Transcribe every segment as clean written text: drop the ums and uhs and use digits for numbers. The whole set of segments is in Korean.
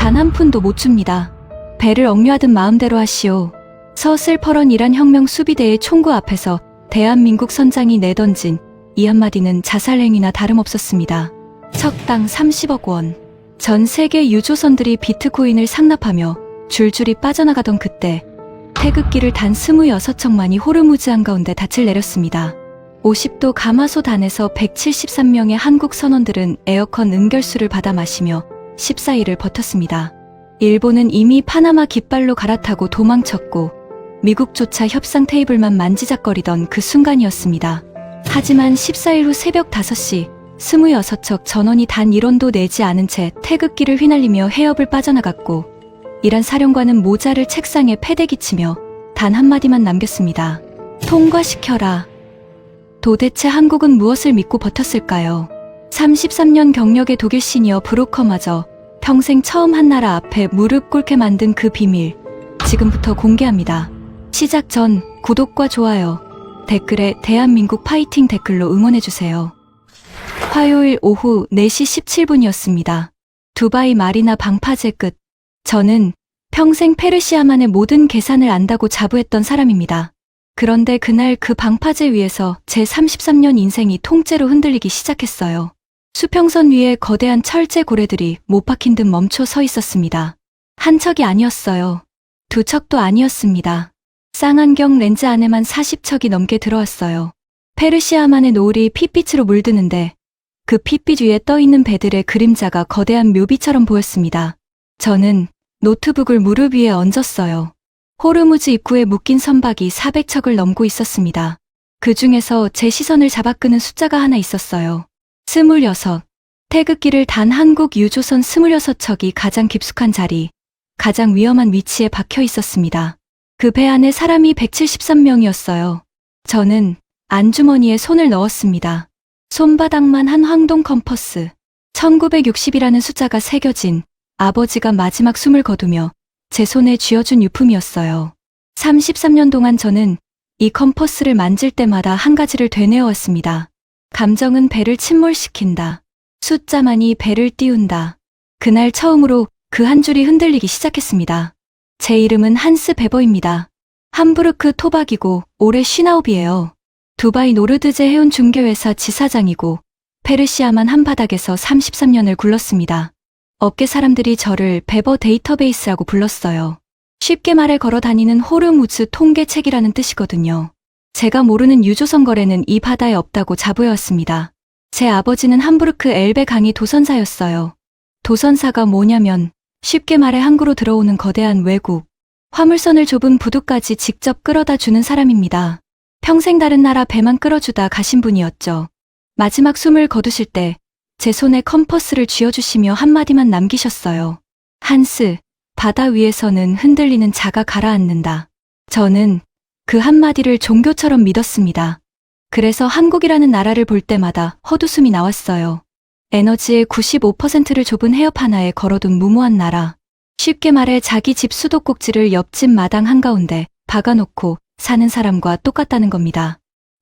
단 한 푼도 못 줍니다. 배를 억류하든 마음대로 하시오. 서슬퍼런 이란 혁명 수비대의 총구 앞에서 대한민국 선장이 내던진 이 한마디는 자살행위나 다름없었습니다. 척당 30억 원. 전 세계 유조선들이 비트코인을 상납하며 줄줄이 빠져나가던 그때 태극기를 단 26척만이 호르무즈 한가운데 닻을 내렸습니다. 50도 가마솥 안에서 173명의 한국 선원들은 에어컨 응결수를 받아 마시며 14일을 버텼습니다. 일본은 이미 파나마 깃발로 갈아타고 도망쳤고 미국조차 협상 테이블만 만지작거리던 그 순간이었습니다. 하지만 14일 후 새벽 5시 26척 전원이 단 1원도 내지 않은 채 태극기를 휘날리며 해협을 빠져나갔고 이란 사령관은 모자를 책상에 패대기치며 단 한마디만 남겼습니다. 통과시켜라. 도대체 한국은 무엇을 믿고 버텼을까요? 33년 경력의 독일 시니어 브로커마저 평생 처음 한 나라 앞에 무릎 꿇게 만든 그 비밀 지금부터 공개합니다. 시작 전 구독과 좋아요, 댓글에 대한민국 파이팅 댓글로 응원해주세요. 화요일 오후 4시 17분이었습니다. 두바이 마리나 방파제 끝. 저는 평생 페르시아만의 모든 계산을 안다고 자부했던 사람입니다. 그런데 그날 그 방파제 위에서 제 33년 인생이 통째로 흔들리기 시작했어요. 수평선 위에 거대한 철제 고래들이 못 박힌 듯 멈춰 서 있었습니다. 한 척이 아니었어요. 두 척도 아니었습니다. 쌍안경 렌즈 안에만 40척이 넘게 들어왔어요. 페르시아만의 노을이 핏빛으로 물드는데 그 핏빛 위에 떠있는 배들의 그림자가 거대한 묘비처럼 보였습니다. 저는 노트북을 무릎 위에 얹었어요. 호르무즈 입구에 묶인 선박이 400척을 넘고 있었습니다. 그 중에서 제 시선을 잡아끄는 숫자가 하나 있었어요. 26. 태극기를 단 한국 유조선 26척이 가장 깊숙한 자리, 가장 위험한 위치에 박혀 있었습니다. 그 배 안에 사람이 173명이었어요. 저는 안주머니에 손을 넣었습니다. 손바닥만 한 황동 컴퍼스, 1960이라는 숫자가 새겨진 아버지가 마지막 숨을 거두며 제 손에 쥐어준 유품이었어요. 33년 동안 저는 이 컴퍼스를 만질 때마다 한 가지를 되뇌어왔습니다. 감정은 배를 침몰시킨다. 숫자만이 배를 띄운다. 그날 처음으로 그 한 줄이 흔들리기 시작했습니다. 제 이름은 한스 베버입니다. 함부르크 토박이고 올해 59이에요. 두바이 노르드제 해운 중개회사 지사장이고 페르시아만 한바닥에서 33년을 굴렀습니다. 업계 사람들이 저를 베버 데이터베이스라고 불렀어요. 쉽게 말해 걸어 다니는 호르무즈 통계책이라는 뜻이거든요. 제가 모르는 유조선 거래는 이 바다에 없다고 자부해왔습니다. 제 아버지는 함부르크 엘베 강의 도선사였어요. 도선사가 뭐냐면 쉽게 말해 항구로 들어오는 거대한 외국, 화물선을 좁은 부두까지 직접 끌어다 주는 사람입니다. 평생 다른 나라 배만 끌어주다 가신 분이었죠. 마지막 숨을 거두실 때 제 손에 컴퍼스를 쥐어주시며 한마디만 남기셨어요. 한스, 바다 위에서는 흔들리는 자가 가라앉는다. 저는 그 한마디를 종교처럼 믿었습니다. 그래서 한국이라는 나라를 볼 때마다 헛웃음이 나왔어요. 에너지의 95%를 좁은 해협 하나에 걸어둔 무모한 나라. 쉽게 말해 자기 집 수도꼭지를 옆집 마당 한가운데 박아놓고 사는 사람과 똑같다는 겁니다.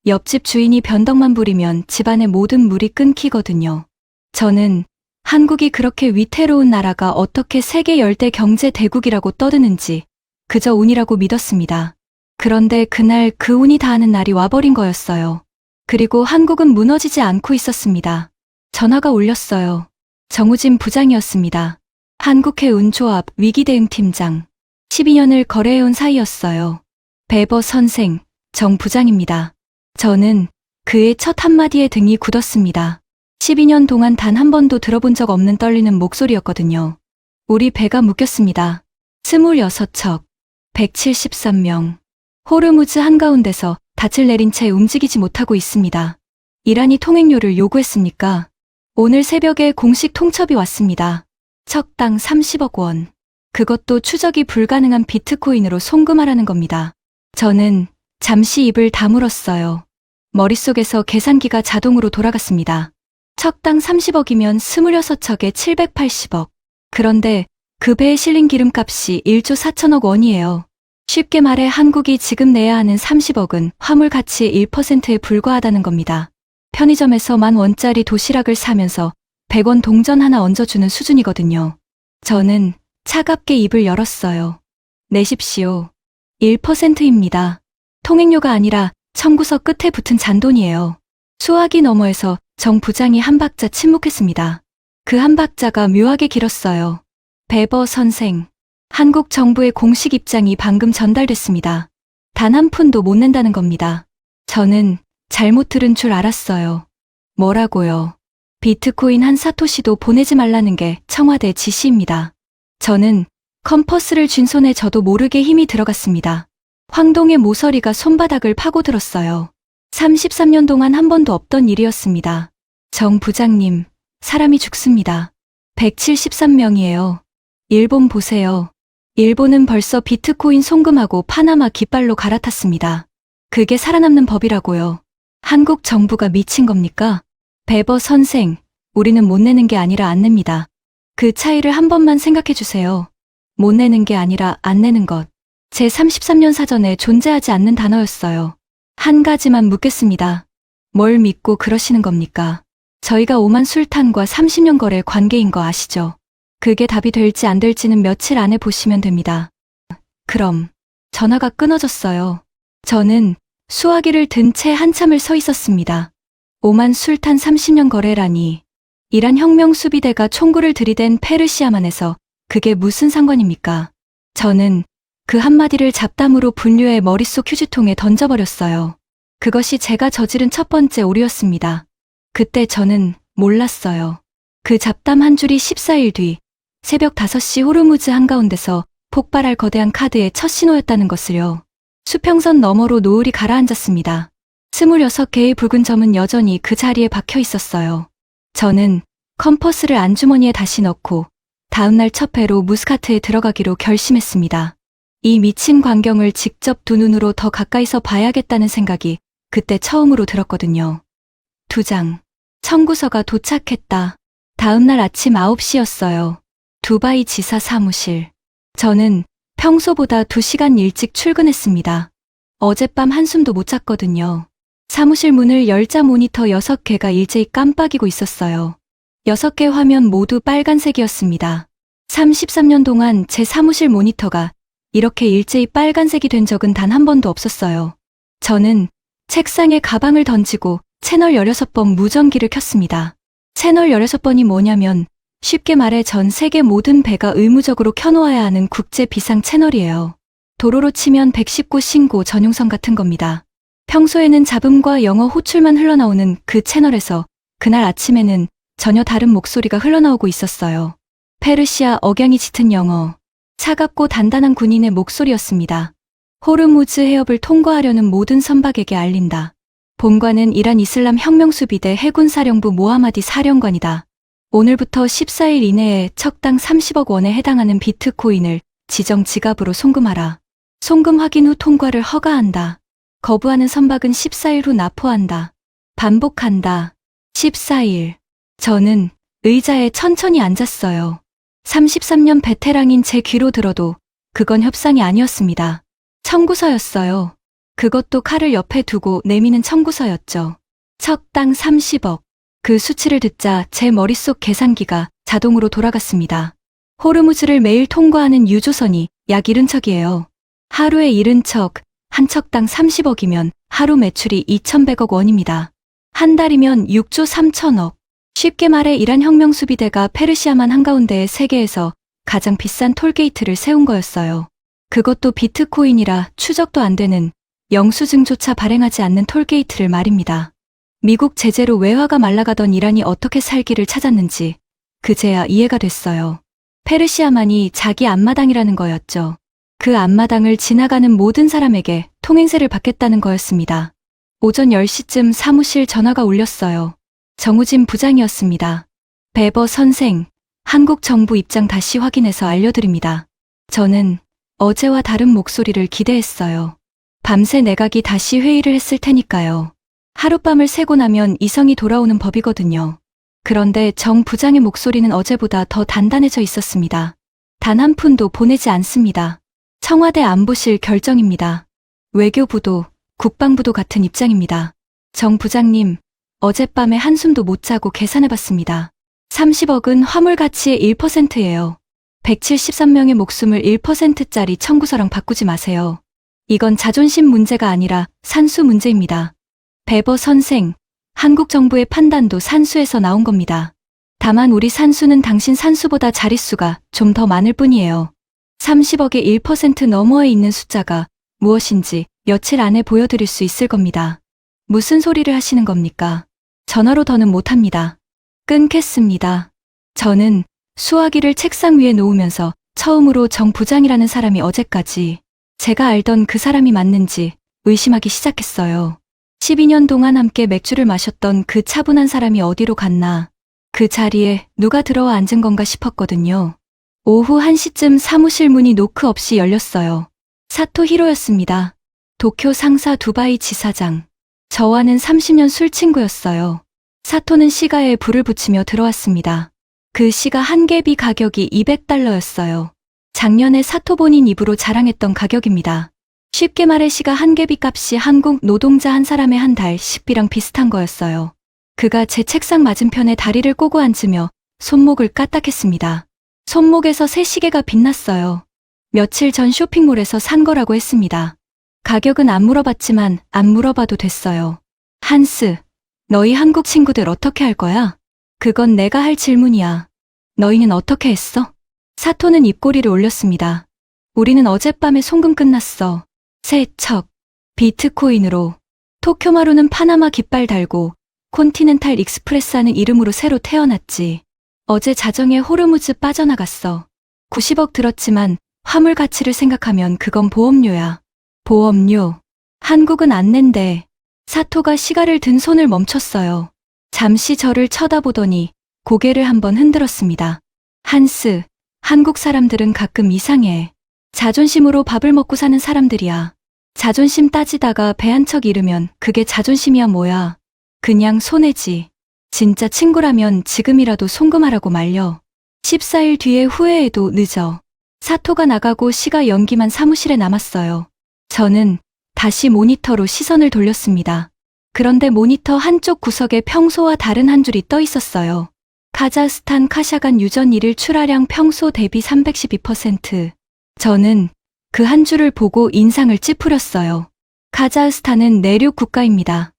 옆집 주인이 변덕만 부리면 집안의 모든 물이 끊기거든요. 저는 한국이 그렇게 위태로운 나라가 어떻게 세계 열대 경제 대국이라고 떠드는지 그저 운이라고 믿었습니다. 그런데 그날 그 운이 다하는 날이 와버린 거였어요. 그리고 한국은 무너지지 않고 있었습니다. 전화가 울렸어요. 정우진 부장이었습니다. 한국해 운조합 위기대응팀장. 12년을 거래해온 사이였어요. 베버 선생, 정 부장입니다. 저는 그의 첫 한마디에 등이 굳었습니다. 12년 동안 단 한 번도 들어본 적 없는 떨리는 목소리였거든요. 우리 배가 묶였습니다. 26척, 173명. 호르무즈 한가운데서 닻을 내린 채 움직이지 못하고 있습니다. 이란이 통행료를 요구했습니까? 오늘 새벽에 공식 통첩이 왔습니다. 척당 30억 원. 그것도 추적이 불가능한 비트코인으로 송금하라는 겁니다. 저는 잠시 입을 다물었어요. 머릿속에서 계산기가 자동으로 돌아갔습니다. 척당 30억이면 26척에 780억. 그런데 그 배에 실린 기름값이 1조 4천억 원이에요. 쉽게 말해 한국이 지금 내야 하는 30억은 화물 가치의 1%에 불과하다는 겁니다. 편의점에서 10,000원짜리 도시락을 사면서 100원 동전 하나 얹어주는 수준이거든요. 저는 차갑게 입을 열었어요. 내십시오. 1%입니다. 통행료가 아니라 청구서 끝에 붙은 잔돈이에요. 수화기 너머에서 정 부장이 한 박자 침묵했습니다. 그 한 박자가 묘하게 길었어요. 베버 선생, 한국 정부의 공식 입장이 방금 전달됐습니다. 단 한 푼도 못 낸다는 겁니다. 저는 잘못 들은 줄 알았어요. 뭐라고요? 비트코인 한 사토시도 보내지 말라는 게 청와대 지시입니다. 저는 컴퍼스를 쥔 손에 저도 모르게 힘이 들어갔습니다. 황동의 모서리가 손바닥을 파고들었어요. 33년 동안 한 번도 없던 일이었습니다. 정 부장님, 사람이 죽습니다. 173명이에요. 일본 보세요. 일본은 벌써 비트코인 송금하고 파나마 깃발로 갈아탔습니다. 그게 살아남는 법이라고요. 한국 정부가 미친 겁니까? 베버 선생, 우리는 못 내는 게 아니라 안 냅니다. 그 차이를 한 번만 생각해 주세요. 못 내는 게 아니라 안 내는 것. 제 33년 사전에 존재하지 않는 단어였어요. 한 가지만 묻겠습니다. 뭘 믿고 그러시는 겁니까? 저희가 오만 술탄과 30년 거래 관계인 거 아시죠? 그게 답이 될지 안 될지는 며칠 안에 보시면 됩니다. 그럼 전화가 끊어졌어요. 저는 수화기를 든 채 한참을 서 있었습니다. 오만 술탄 30년 거래라니. 이란 혁명 수비대가 총구를 들이댄 페르시아만에서 그게 무슨 상관입니까? 저는 그 한마디를 잡담으로 분류해 머릿속 휴지통에 던져버렸어요. 그것이 제가 저지른 첫 번째 오류였습니다. 그때 저는 몰랐어요. 그 잡담 한 줄이 14일 뒤 새벽 5시 호르무즈 한가운데서 폭발할 거대한 카드의 첫 신호였다는 것을요. 수평선 너머로 노을이 가라앉았습니다. 26개의 붉은 점은 여전히 그 자리에 박혀 있었어요. 저는 컴퍼스를 안주머니에 다시 넣고 다음날 첫 배로 무스카트에 들어가기로 결심했습니다. 이 미친 광경을 직접 두 눈으로 더 가까이서 봐야겠다는 생각이 그때 처음으로 들었거든요. 2장. 청구서가 도착했다. 다음날 아침 9시였어요. 두바이 지사 사무실. 저는 평소보다 2시간 일찍 출근했습니다. 어젯밤 한숨도 못 잤거든요. 사무실 문을 열자 모니터 6개가 일제히 깜빡이고 있었어요. 6개 화면 모두 빨간색이었습니다. 33년 동안 제 사무실 모니터가 이렇게 일제히 빨간색이 된 적은 단 한 번도 없었어요. 저는 책상에 가방을 던지고 채널 16번 무전기를 켰습니다. 채널 16번이 뭐냐면 쉽게 말해 전 세계 모든 배가 의무적으로 켜놓아야 하는 국제 비상 채널이에요. 도로로 치면 119 신고 전용선 같은 겁니다. 평소에는 잡음과 영어 호출만 흘러나오는 그 채널에서 그날 아침에는 전혀 다른 목소리가 흘러나오고 있었어요. 페르시아 억양이 짙은 영어, 차갑고 단단한 군인의 목소리였습니다. 호르무즈 해협을 통과하려는 모든 선박에게 알린다. 본관은 이란 이슬람 혁명수비대 해군사령부 모하마디 사령관이다. 오늘부터 14일 이내에 척당 30억 원에 해당하는 비트코인을 지정 지갑으로 송금하라. 송금 확인 후 통과를 허가한다. 거부하는 선박은 14일 후 납포한다. 반복한다. 14일. 저는 의자에 천천히 앉았어요. 33년 베테랑인 제 귀로 들어도 그건 협상이 아니었습니다. 청구서였어요. 그것도 칼을 옆에 두고 내미는 청구서였죠. 척당 30억. 그 수치를 듣자 제 머릿속 계산기가 자동으로 돌아갔습니다. 호르무즈를 매일 통과하는 유조선이 약 70척이에요. 하루에 70척, 한 척당 30억이면 하루 매출이 2,100억 원입니다. 한 달이면 6조 3천억. 쉽게 말해 이란 혁명수비대가 페르시아만 한가운데에 세계에서 가장 비싼 톨게이트를 세운 거였어요. 그것도 비트코인이라 추적도 안 되는 영수증조차 발행하지 않는 톨게이트를 말입니다. 미국 제재로 외화가 말라가던 이란이 어떻게 살기를 찾았는지 그제야 이해가 됐어요. 페르시아만이 자기 앞마당이라는 거였죠. 그 앞마당을 지나가는 모든 사람에게 통행세를 받겠다는 거였습니다. 오전 10시쯤 사무실 전화가 울렸어요. 정우진 부장이었습니다. 베버 선생, 한국 정부 입장 다시 확인해서 알려드립니다. 저는 어제와 다른 목소리를 기대했어요. 밤새 내각이 다시 회의를 했을 테니까요. 하룻밤을 새고 나면 이성이 돌아오는 법이거든요. 그런데 정 부장의 목소리는 어제보다 더 단단해져 있었습니다. 단 한 푼도 보내지 않습니다. 청와대 안보실 결정입니다. 외교부도 국방부도 같은 입장입니다. 정 부장님, 어젯밤에 한숨도 못 자고 계산해봤습니다. 30억은 화물 가치의 1%예요. 173명의 목숨을 1%짜리 청구서랑 바꾸지 마세요. 이건 자존심 문제가 아니라 산수 문제입니다. 베버 선생, 한국 정부의 판단도 산수에서 나온 겁니다. 다만 우리 산수는 당신 산수보다 자릿수가 좀 더 많을 뿐이에요. 30억의 1% 너머에 있는 숫자가 무엇인지 며칠 안에 보여드릴 수 있을 겁니다. 무슨 소리를 하시는 겁니까? 전화로 더는 못합니다. 끊겠습니다. 저는 수화기를 책상 위에 놓으면서 처음으로 정 부장이라는 사람이 어제까지 제가 알던 그 사람이 맞는지 의심하기 시작했어요. 12년 동안 함께 맥주를 마셨던 그 차분한 사람이 어디로 갔나, 그 자리에 누가 들어와 앉은 건가 싶었거든요. 오후 1시쯤 사무실 문이 노크 없이 열렸어요. 사토 히로였습니다. 도쿄 상사 두바이 지사장. 저와는 30년 술 친구였어요. 사토는 시가에 불을 붙이며 들어왔습니다. 그 시가 한 개비 가격이 200달러였어요. 작년에 사토 본인 입으로 자랑했던 가격입니다. 쉽게 말해 시가 한 개비 값이 한국 노동자 한 사람의 한 달 식비랑 비슷한 거였어요. 그가 제 책상 맞은편에 다리를 꼬고 앉으며 손목을 까딱했습니다. 손목에서 새 시계가 빛났어요. 며칠 전 쇼핑몰에서 산 거라고 했습니다. 가격은 안 물어봤지만 안 물어봐도 됐어요. 한스, 너희 한국 친구들 어떻게 할 거야? 그건 내가 할 질문이야. 너희는 어떻게 했어? 사토는 입꼬리를 올렸습니다. 우리는 어젯밤에 송금 끝났어. 세척, 비트코인으로. 토쿄마루는 파나마 깃발 달고 콘티넨탈 익스프레스 하는 이름으로 새로 태어났지. 어제 자정에 호르무즈 빠져나갔어. 90억 들었지만 화물 가치를 생각하면 그건 보험료야. 보험료. 한국은 안 낸대. 사토가 시가를 든 손을 멈췄어요. 잠시 저를 쳐다보더니 고개를 한번 흔들었습니다. 한스, 한국 사람들은 가끔 이상해. 자존심으로 밥을 먹고 사는 사람들이야. 자존심 따지다가 배 한 척 잃으면 그게 자존심이야 뭐야. 그냥 손해지. 진짜 친구라면 지금이라도 송금하라고 말려. 14일 뒤에 후회해도 늦어. 사토가 나가고 시가 연기만 사무실에 남았어요. 저는 다시 모니터로 시선을 돌렸습니다. 그런데 모니터 한쪽 구석에 평소와 다른 한 줄이 떠 있었어요. 카자흐스탄 카샤간 유전 1일 출하량 평소 대비 312%. 저는 그 한 줄을 보고 인상을 찌푸렸어요. 카자흐스탄은 내륙 국가입니다.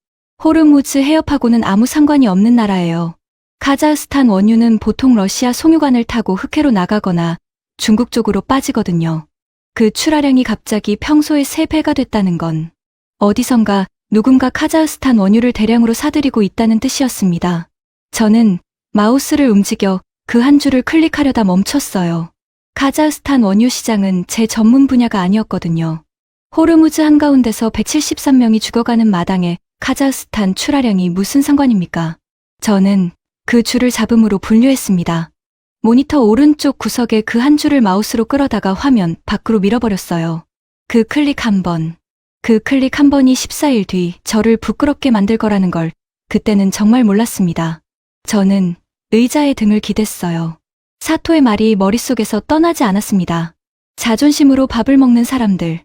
호르무즈 해협하고는 아무 상관이 없는 나라예요. 카자흐스탄 원유는 보통 러시아 송유관을 타고 흑해로 나가거나 중국 쪽으로 빠지거든요. 그 출하량이 갑자기 평소의 3배가 됐다는 건 어디선가 누군가 카자흐스탄 원유를 대량으로 사들이고 있다는 뜻이었습니다. 저는 마우스를 움직여 그 한 줄을 클릭하려다 멈췄어요. 카자흐스탄 원유 시장은 제 전문 분야가 아니었거든요. 호르무즈 한가운데서 173명이 죽어가는 마당에 카자흐스탄 출하량이 무슨 상관입니까? 저는 그 줄을 잡음으로 분류했습니다. 모니터 오른쪽 구석에 그 한 줄을 마우스로 끌어다가 화면 밖으로 밀어버렸어요. 그 클릭 한 번이 14일 뒤 저를 부끄럽게 만들 거라는 걸 그때는 정말 몰랐습니다. 저는 의자에 등을 기댔어요. 사토의 말이 머릿속에서 떠나지 않았습니다. 자존심으로 밥을 먹는 사람들.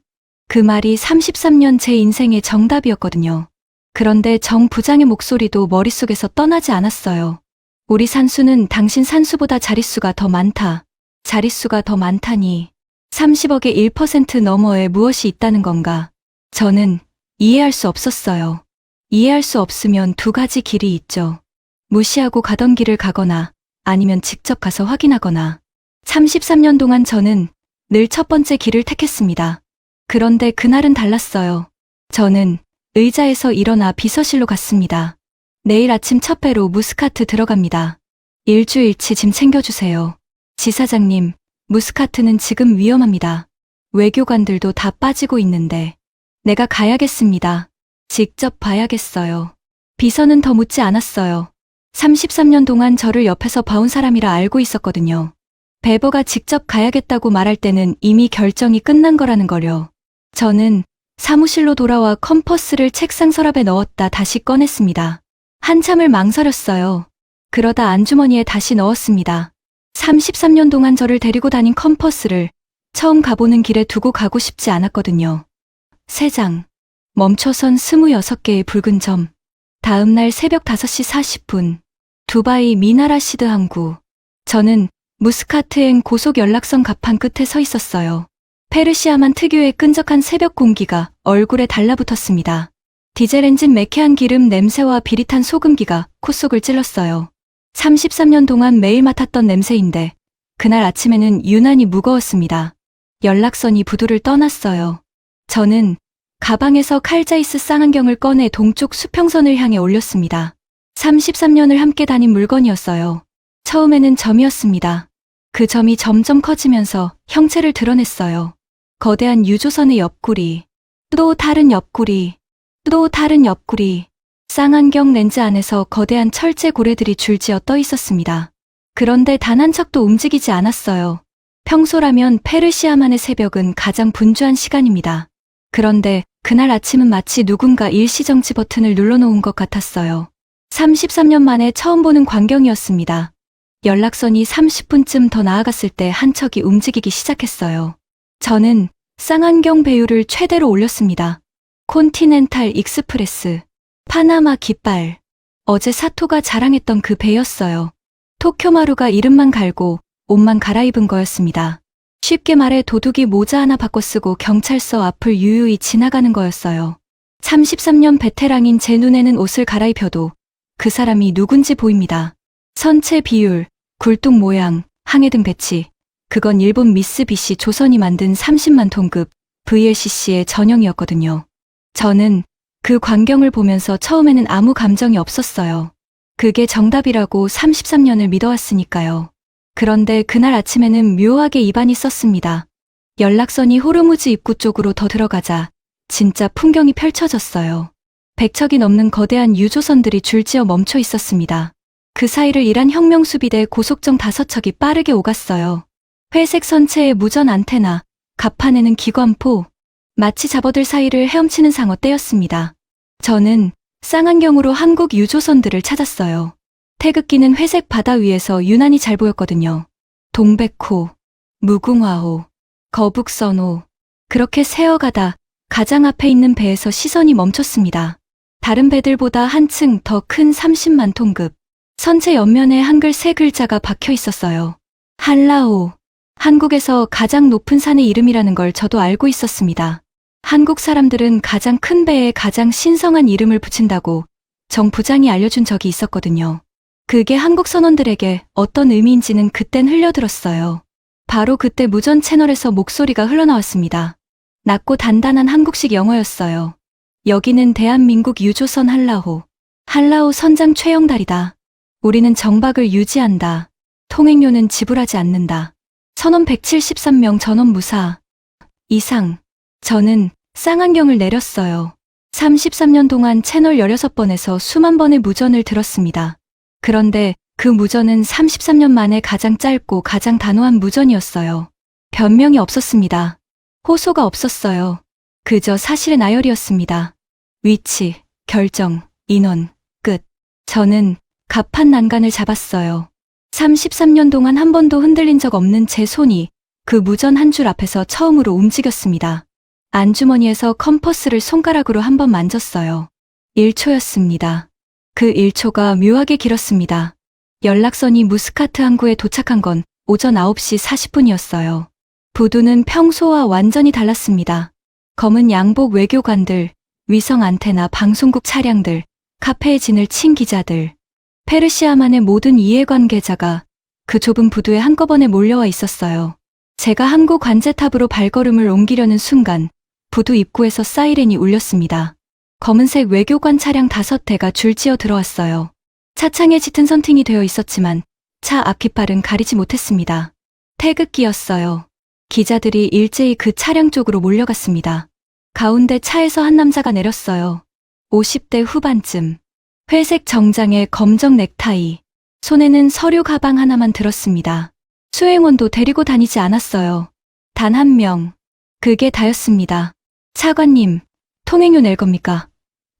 그 말이 33년 제 인생의 정답이었거든요. 그런데 정 부장의 목소리도 머릿속에서 떠나지 않았어요. 우리 산수는 당신 산수보다 자릿수가 더 많다. 자릿수가 더 많다니. 30억의 1% 너머에 무엇이 있다는 건가? 저는 이해할 수 없었어요. 이해할 수 없으면 두 가지 길이 있죠. 무시하고 가던 길을 가거나 아니면 직접 가서 확인하거나. 33년 동안 저는 늘 첫 번째 길을 택했습니다. 그런데 그날은 달랐어요. 저는 의자에서 일어나 비서실로 갔습니다. 내일 아침 첫 배로 무스카트 들어갑니다. 일주일치 짐 챙겨주세요. 지사장님, 무스카트는 지금 위험합니다. 외교관들도 다 빠지고 있는데. 내가 가야겠습니다. 직접 봐야겠어요. 비서는 더 묻지 않았어요. 33년 동안 저를 옆에서 봐온 사람이라 알고 있었거든요. 베버가 직접 가야겠다고 말할 때는 이미 결정이 끝난 거라는 걸요. 저는 사무실로 돌아와 컴퍼스를 책상 서랍에 넣었다 다시 꺼냈습니다. 한참을 망설였어요. 그러다 안주머니에 다시 넣었습니다. 33년 동안 저를 데리고 다닌 컴퍼스를 처음 가보는 길에 두고 가고 싶지 않았거든요. 3장. 멈춰선 26개의 붉은 점. 다음 날 새벽 5시 40분. 두바이 미나라시드 항구. 저는 무스카트행 고속 연락선 갑판 끝에 서 있었어요. 페르시아만 특유의 끈적한 새벽 공기가 얼굴에 달라붙었습니다. 디젤 엔진 매캐한 기름 냄새와 비릿한 소금기가 콧속을 찔렀어요. 33년 동안 매일 맡았던 냄새인데 그날 아침에는 유난히 무거웠습니다. 연락선이 부두를 떠났어요. 저는 가방에서 칼자이스 쌍안경을 꺼내 동쪽 수평선을 향해 올렸습니다. 33년을 함께 다닌 물건이었어요. 처음에는 점이었습니다. 그 점이 점점 커지면서 형체를 드러냈어요. 거대한 유조선의 옆구리, 또 다른 옆구리, 또 다른 옆구리. 쌍안경 렌즈 안에서 거대한 철제 고래들이 줄지어 떠 있었습니다. 그런데 단 한 척도 움직이지 않았어요. 평소라면 페르시아만의 새벽은 가장 분주한 시간입니다. 그런데 그날 아침은 마치 누군가 일시정지 버튼을 눌러놓은 것 같았어요. 33년 만에 처음 보는 광경이었습니다. 연락선이 30분쯤 더 나아갔을 때 한 척이 움직이기 시작했어요. 저는 쌍안경 배율을 최대로 올렸습니다. 콘티넨탈 익스프레스, 파나마 깃발. 어제 사토가 자랑했던 그 배였어요. 토쿄마루가 이름만 갈고 옷만 갈아입은 거였습니다. 쉽게 말해 도둑이 모자 하나 바꿔 쓰고 경찰서 앞을 유유히 지나가는 거였어요. 33년 베테랑인 제 눈에는 옷을 갈아입혀도 그 사람이 누군지 보입니다. 선체 비율, 굴뚝 모양, 항해등 배치. 그건 일본 미쓰비시 조선이 만든 30만 톤급 VLCC의 전형이었거든요. 저는 그 광경을 보면서 처음에는 아무 감정이 없었어요. 그게 정답이라고 33년을 믿어왔으니까요. 그런데 그날 아침에는 묘하게 입안이 썼습니다. 연락선이 호르무즈 입구 쪽으로 더 들어가자 진짜 풍경이 펼쳐졌어요. 100척이 넘는 거대한 유조선들이 줄지어 멈춰 있었습니다. 그 사이를 이란 혁명수비대 고속정 5척이 빠르게 오갔어요. 회색 선체에 무전 안테나, 갑판에는 기관포, 마치 잡어들 사이를 헤엄치는 상어 떼였습니다. 저는 쌍안경으로 한국 유조선들을 찾았어요. 태극기는 회색 바다 위에서 유난히 잘 보였거든요. 동백호, 무궁화호, 거북선호. 그렇게 세어가다 가장 앞에 있는 배에서 시선이 멈췄습니다. 다른 배들보다 한층 더 큰 30만 톤급. 선체 옆면에 한글 3글자가 박혀 있었어요. 한라호. 한국에서 가장 높은 산의 이름이라는 걸 저도 알고 있었습니다. 한국 사람들은 가장 큰 배에 가장 신성한 이름을 붙인다고 정 부장이 알려준 적이 있었거든요. 그게 한국 선원들에게 어떤 의미인지는 그땐 흘려들었어요. 바로 그때 무전 채널에서 목소리가 흘러나왔습니다. 낮고 단단한 한국식 영어였어요. 여기는 대한민국 유조선 한라호. 한라호 선장 최영달이다. 우리는 정박을 유지한다. 통행료는 지불하지 않는다. 선원 173명 전원 무사. 이상. 저는 쌍안경을 내렸어요. 33년 동안 채널 16번에서 수만 번의 무전을 들었습니다. 그런데 그 무전은 33년 만에 가장 짧고 가장 단호한 무전이었어요. 변명이 없었습니다. 호소가 없었어요. 그저 사실의 나열이었습니다. 위치, 결정, 인원, 끝. 저는 갑판 난간을 잡았어요. 33년 동안 한 번도 흔들린 적 없는 제 손이 그 무전 한 줄 앞에서 처음으로 움직였습니다. 안주머니에서 컴퍼스를 손가락으로 한번 만졌어요. 1초였습니다. 그 1초가 묘하게 길었습니다. 연락선이 무스카트 항구에 도착한 건 오전 9시 40분이었어요. 부두는 평소와 완전히 달랐습니다. 검은 양복 외교관들, 위성 안테나 방송국 차량들, 카페에 진을 친 기자들, 페르시아만의 모든 이해관계자가 그 좁은 부두에 한꺼번에 몰려와 있었어요. 제가 항구 관제탑으로 발걸음을 옮기려는 순간 부두 입구에서 사이렌이 울렸습니다. 검은색 외교관 차량 5대가 줄지어 들어왔어요. 차창에 짙은 선팅이 되어 있었지만 차 앞깃발은 가리지 못했습니다. 태극기였어요. 기자들이 일제히 그 차량 쪽으로 몰려갔습니다. 가운데 차에서 한 남자가 내렸어요. 50대 후반쯤. 회색 정장에 검정 넥타이. 손에는 서류 가방 하나만 들었습니다. 수행원도 데리고 다니지 않았어요. 단 한 명. 그게 다였습니다. 차관님, 통행료 낼 겁니까?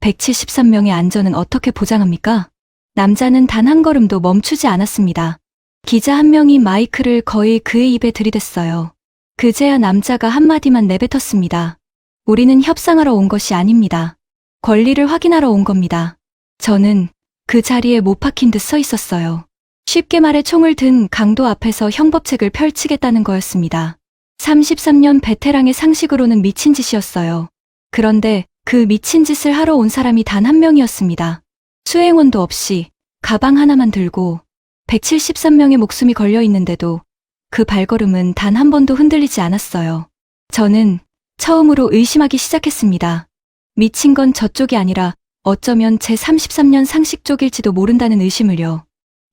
173명의 안전은 어떻게 보장합니까? 남자는 단 한 걸음도 멈추지 않았습니다. 기자 한 명이 마이크를 거의 그의 입에 들이댔어요. 그제야 남자가 한마디만 내뱉었습니다. 우리는 협상하러 온 것이 아닙니다. 권리를 확인하러 온 겁니다. 저는 그 자리에 못 박힌 듯 서 있었어요. 쉽게 말해 총을 든 강도 앞에서 형법책을 펼치겠다는 거였습니다. 33년 베테랑의 상식으로는 미친 짓이었어요. 그런데 그 미친 짓을 하러 온 사람이 단 한 명이었습니다. 수행원도 없이 가방 하나만 들고 173명의 목숨이 걸려 있는데도 그 발걸음은 단 한 번도 흔들리지 않았어요. 저는 처음으로 의심하기 시작했습니다. 미친 건 저쪽이 아니라 어쩌면 제 33년 상식 쪽일지도 모른다는 의심을요.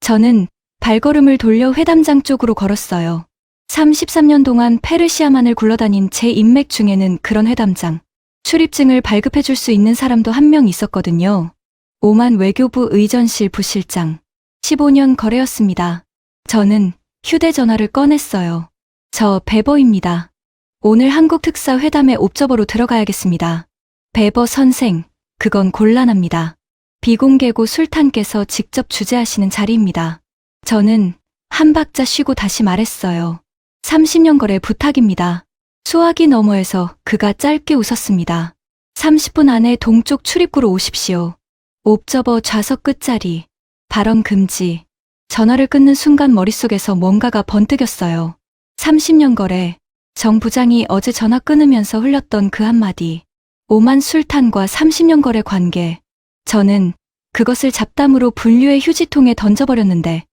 저는 발걸음을 돌려 회담장 쪽으로 걸었어요. 33년 동안 페르시아만을 굴러다닌 제 인맥 중에는 그런 회담장, 출입증을 발급해줄 수 있는 사람도 한 명 있었거든요. 오만 외교부 의전실 부실장. 15년 거래였습니다. 저는 휴대전화를 꺼냈어요. 저 베버입니다. 오늘 한국 특사 회담에 옵저버로 들어가야겠습니다. 베버 선생, 그건 곤란합니다. 비공개고 술탄께서 직접 주재하시는 자리입니다. 저는 한 박자 쉬고 다시 말했어요. 30년 거래 부탁입니다. 수화기 너머에서 그가 짧게 웃었습니다. 30분 안에 동쪽 출입구로 오십시오. 옵저버 좌석 끝자리. 발언 금지. 전화를 끊는 순간 머릿속에서 뭔가가 번뜩였어요. 30년 거래. 정 부장이 어제 전화 끊으면서 흘렸던 그 한마디. 오만 술탄과 30년 거래 관계. 저는 그것을 잡담으로 분류의 휴지통에 던져버렸는데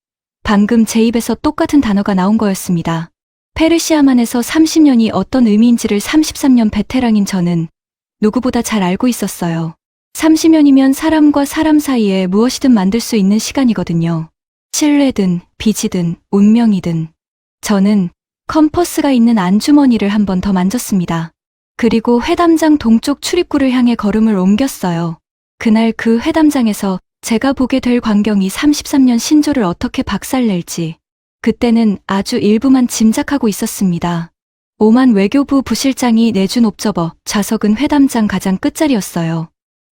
방금 제 입에서 똑같은 단어가 나온 거였습니다. 페르시아만에서 30년이 어떤 의미인지를 33년 베테랑인 저는 누구보다 잘 알고 있었어요. 30년이면 사람과 사람 사이에 무엇이든 만들 수 있는 시간이거든요. 신뢰든 빚이든 운명이든. 저는 컴퍼스가 있는 안주머니를 한 번 더 만졌습니다. 그리고 회담장 동쪽 출입구를 향해 걸음을 옮겼어요. 그날 그 회담장에서 제가 보게 될 광경이 33년 신조를 어떻게 박살낼지 그때는 아주 일부만 짐작하고 있었습니다. 오만 외교부 부실장이 내준 옵저버, 좌석은 회담장 가장 끝자리였어요.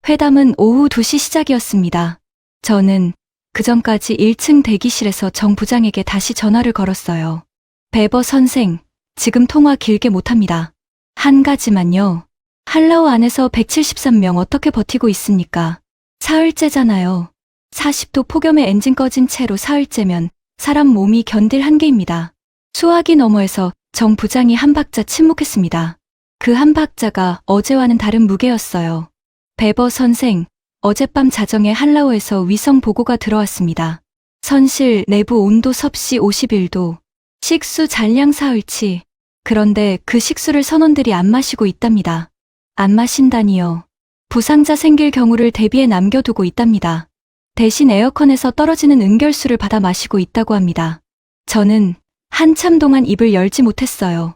회담은 오후 2시 시작이었습니다. 저는 그전까지 1층 대기실에서 정 부장에게 다시 전화를 걸었어요. 베버 선생, 지금 통화 길게 못합니다. 한 가지만요. 한라오 안에서 173명 어떻게 버티고 있습니까? 사흘째잖아요. 40도 폭염에 엔진 꺼진 채로 사흘째면 사람 몸이 견딜 한계입니다. 수화기 너머에서 정 부장이 한 박자 침묵했습니다. 그 한 박자가 어제와는 다른 무게였어요. 베버 선생, 어젯밤 자정에 한라오에서 위성 보고가 들어왔습니다. 선실 내부 온도 섭씨 51도, 식수 잔량 사흘치. 그런데 그 식수를 선원들이 안 마시고 있답니다. 안 마신다니요. 부상자 생길 경우를 대비해 남겨두고 있답니다. 대신 에어컨에서 떨어지는 응결수를 받아 마시고 있다고 합니다. 저는 한참 동안 입을 열지 못했어요.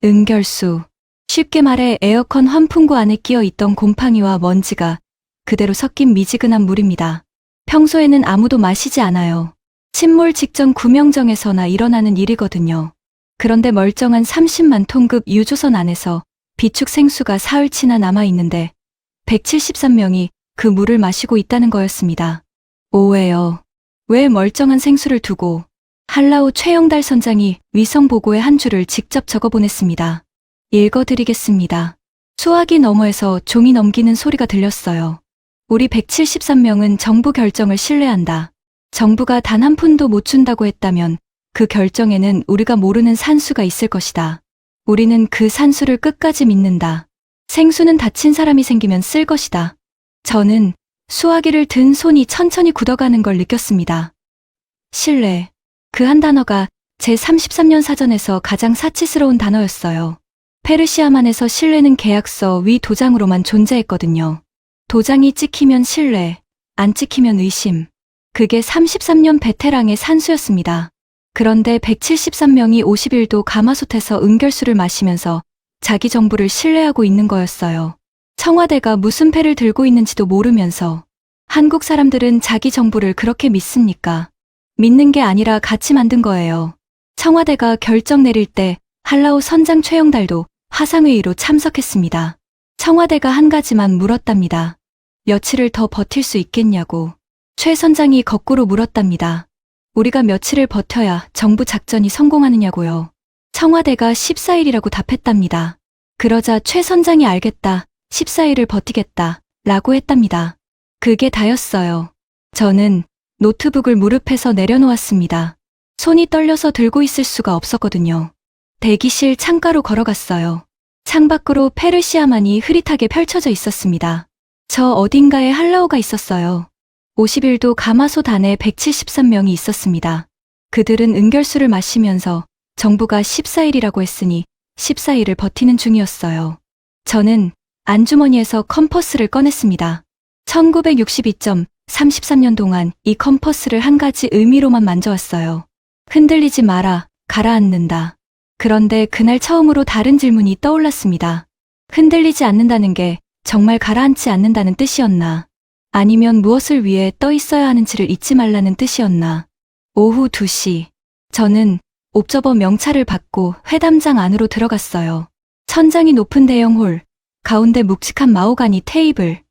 응결수. 쉽게 말해 에어컨 환풍구 안에 끼어 있던 곰팡이와 먼지가 그대로 섞인 미지근한 물입니다. 평소에는 아무도 마시지 않아요. 침몰 직전 구명정에서나 일어나는 일이거든요. 그런데 멀쩡한 30만 톤급 유조선 안에서 비축 생수가 사흘치나 남아있는데 173명이 그 물을 마시고 있다는 거였습니다. 오해요. 왜 멀쩡한 생수를 두고 한라오 최영달 선장이 위성 보고의 한 줄을 직접 적어보냈습니다. 읽어드리겠습니다. 수화기 너머에서 종이 넘기는 소리가 들렸어요. 우리 173명은 정부 결정을 신뢰한다. 정부가 단 한 푼도 못 준다고 했다면 그 결정에는 우리가 모르는 산수가 있을 것이다. 우리는 그 산수를 끝까지 믿는다. 생수는 다친 사람이 생기면 쓸 것이다. 저는 수화기를 든 손이 천천히 굳어가는 걸 느꼈습니다. 신뢰. 그 한 단어가 제 33년 사전에서 가장 사치스러운 단어였어요. 페르시아만에서 신뢰는 계약서 위 도장으로만 존재했거든요. 도장이 찍히면 신뢰, 안 찍히면 의심. 그게 33년 베테랑의 산수였습니다. 그런데 173명이 51도 가마솥에서 응결수를 마시면서 자기 정부를 신뢰하고 있는 거였어요. 청와대가 무슨 패를 들고 있는지도 모르면서. 한국 사람들은 자기 정부를 그렇게 믿습니까? 믿는 게 아니라 같이 만든 거예요. 청와대가 결정 내릴 때 한라오 선장 최영달도 화상회의로 참석했습니다. 청와대가 한 가지만 물었답니다. 며칠을 더 버틸 수 있겠냐고. 최 선장이 거꾸로 물었답니다. 우리가 며칠을 버텨야 정부 작전이 성공하느냐고요. 청와대가 14일이라고 답했답니다. 그러자 최 선장이 알겠다, 14일을 버티겠다 라고 했답니다. 그게 다였어요. 저는 노트북을 무릎에서 내려놓았습니다. 손이 떨려서 들고 있을 수가 없었거든요. 대기실 창가로 걸어갔어요. 창밖으로 페르시아만이 흐릿하게 펼쳐져 있었습니다. 저 어딘가에 할라오가 있었어요. 51도 가마솥 안에 173명이 있었습니다. 그들은 은결수를 마시면서 정부가 14일이라고 했으니 14일을 버티는 중이었어요. 저는 안주머니에서 컴퍼스를 꺼냈습니다. 1962.33년 동안 이 컴퍼스를 한 가지 의미로만 만져왔어요. 흔들리지 마라, 가라앉는다. 그런데 그날 처음으로 다른 질문이 떠올랐습니다. 흔들리지 않는다는 게 정말 가라앉지 않는다는 뜻이었나? 아니면 무엇을 위해 떠 있어야 하는지를 잊지 말라는 뜻이었나? 오후 2시, 저는 옵저버 명찰을 받고 회담장 안으로 들어갔어요. 천장이 높은 대형 홀, 가운데 묵직한 마호가니 테이블,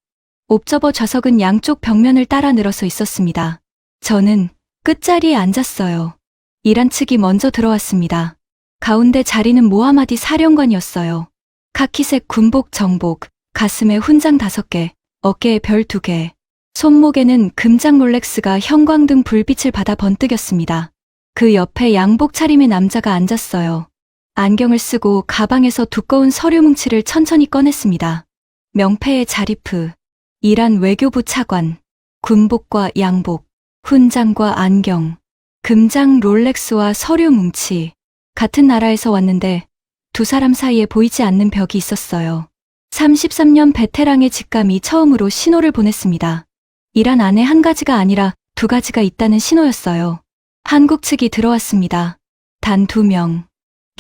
옵저버 좌석은 양쪽 벽면을 따라 늘어서 있었습니다. 저는 끝자리에 앉았어요. 이란 측이 먼저 들어왔습니다. 가운데 자리는 모하마디 사령관이었어요. 카키색 군복 정복, 가슴에 훈장 5개, 어깨에 별 2개, 손목에는 금장 롤렉스가 형광등 불빛을 받아 번뜩였습니다. 그 옆에 양복 차림의 남자가 앉았어요. 안경을 쓰고 가방에서 두꺼운 서류 뭉치를 천천히 꺼냈습니다. 명패의 자리프, 이란 외교부 차관, 군복과 양복, 훈장과 안경, 금장 롤렉스와 서류 뭉치. 같은 나라에서 왔는데 두 사람 사이에 보이지 않는 벽이 있었어요. 33년 베테랑의 직감이 처음으로 신호를 보냈습니다. 이란 안에 한 가지가 아니라 2가지가 있다는 신호였어요. 한국 측이 들어왔습니다. 단 2명.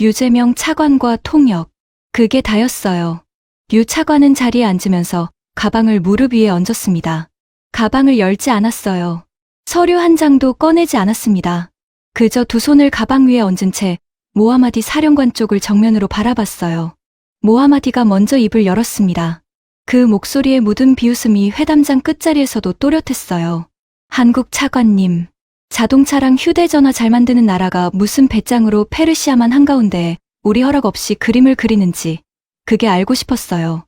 유재명 차관과 통역. 그게 다였어요. 유 차관은 자리에 앉으면서 가방을 무릎 위에 얹었습니다. 가방을 열지 않았어요. 서류 한 장도 꺼내지 않았습니다. 그저 2 손을 가방 위에 얹은 채 모하마디 사령관 쪽을 정면으로 바라봤어요. 모하마디가 먼저 입을 열었습니다. 그 목소리에 묻은 비웃음이 회담장 끝자리에서도 또렷했어요. 한국 차관님, 자동차랑 휴대전화 잘 만드는 나라가 무슨 배짱으로 페르시아만 한가운데에 우리 허락 없이 그림을 그리는지 그게 알고 싶었어요.